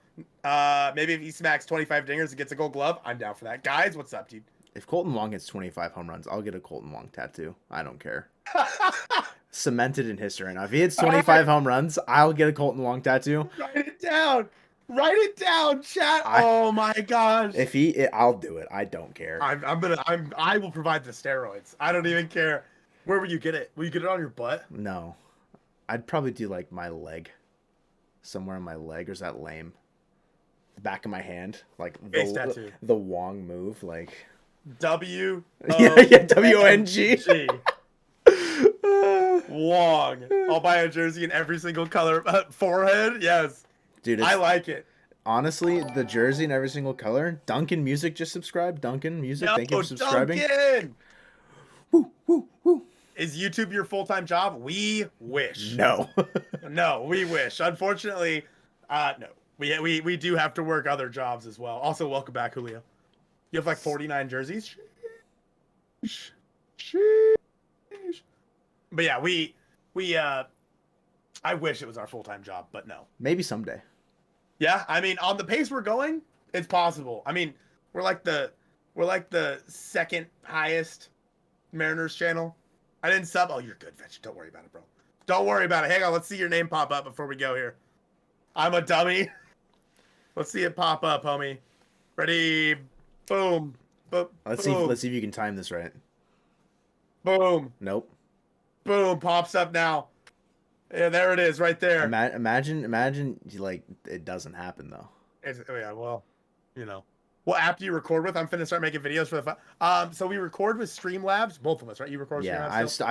Maybe if he smacks 25 dingers and gets a gold glove, I'm down for that. Guys, what's up, dude? If Colton Wong hits 25 home runs, I'll get a Colton Wong tattoo. I don't care. Cemented in history. Now, if he hits 25 home runs, I'll get a Colton Wong tattoo. Write it down. Write it down, chat. Oh my gosh. I'll do it. I don't care. I will provide the steroids. I don't even care. Where will you get it? Will you get it on your butt? No. I'd probably do like my leg. Somewhere on my leg, or is that lame? The back of my hand. Like Face tattoo. The Wong move, like W. yeah, W-O-N-G. Wong. I'll buy a jersey in every single color. Forehead? Yes. Dude, I like it. Honestly, the jersey in every single color. Duncan Music just subscribed. Duncan Music, thank you for subscribing. Duncan! Woo, woo, woo. Is YouTube your full-time job? We wish. No. No, we wish. Unfortunately, no. We do have to work other jobs as well. Also, welcome back, Julio. You have like 49 jerseys? Sheesh. But yeah, I wish it was our full-time job, but no. Maybe someday. Yeah, I mean, on the pace we're going, it's possible. I mean, we're like the second highest Mariners channel. I didn't sub. Oh, you're good, Vetch. Don't worry about it, bro. Don't worry about it. Hang on, let's see your name pop up before we go here. I'm a dummy. Let's see it pop up, homie. Ready? Boom. Let's see if you can time this right. Boom. Nope. Boom. Pops up now. Yeah, there it is, right there. Imagine, like, it doesn't happen though. Yeah, well, you know. What app do you record with? I'm finna start making videos for the so we record with Streamlabs, both of us, right? You record with Streamlabs?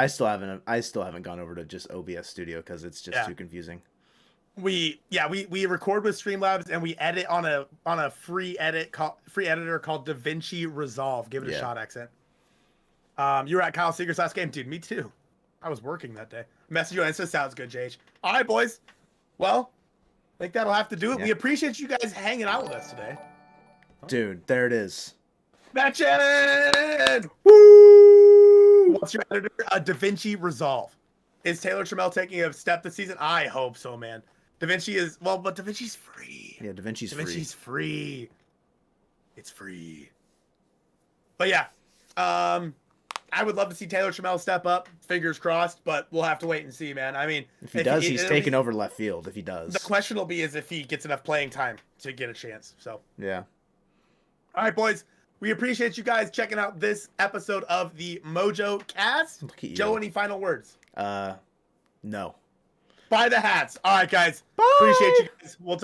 I still haven't gone over to just OBS Studio because it's just too confusing. We record with Streamlabs and we edit on a free editor called DaVinci Resolve. Give it a shot, accent. You were at Kyle Seeger's last game, dude. Me too. I was working that day. Message you and it says sounds good, JH. All right, boys. Well, I think that'll have to do it. Yeah. We appreciate you guys hanging out with us today. Dude, there it is. Matchin! Woo! What's your editor? DaVinci Resolve. Is Taylor Trammell taking a step this season? I hope so, man. DaVinci is, well, but DaVinci's free. Yeah, DaVinci's free. DaVinci's free. It's free. But yeah, I would love to see Taylor Trammell step up. Fingers crossed, but we'll have to wait and see, man. I mean, if he does, he's taking over left field. If he does, the question will be is if he gets enough playing time to get a chance. So yeah. All right, boys. We appreciate you guys checking out this episode of the Mojo Cast. Joe, any final words? No. Buy the hats. All right, guys. Bye. Appreciate you guys. We'll talk.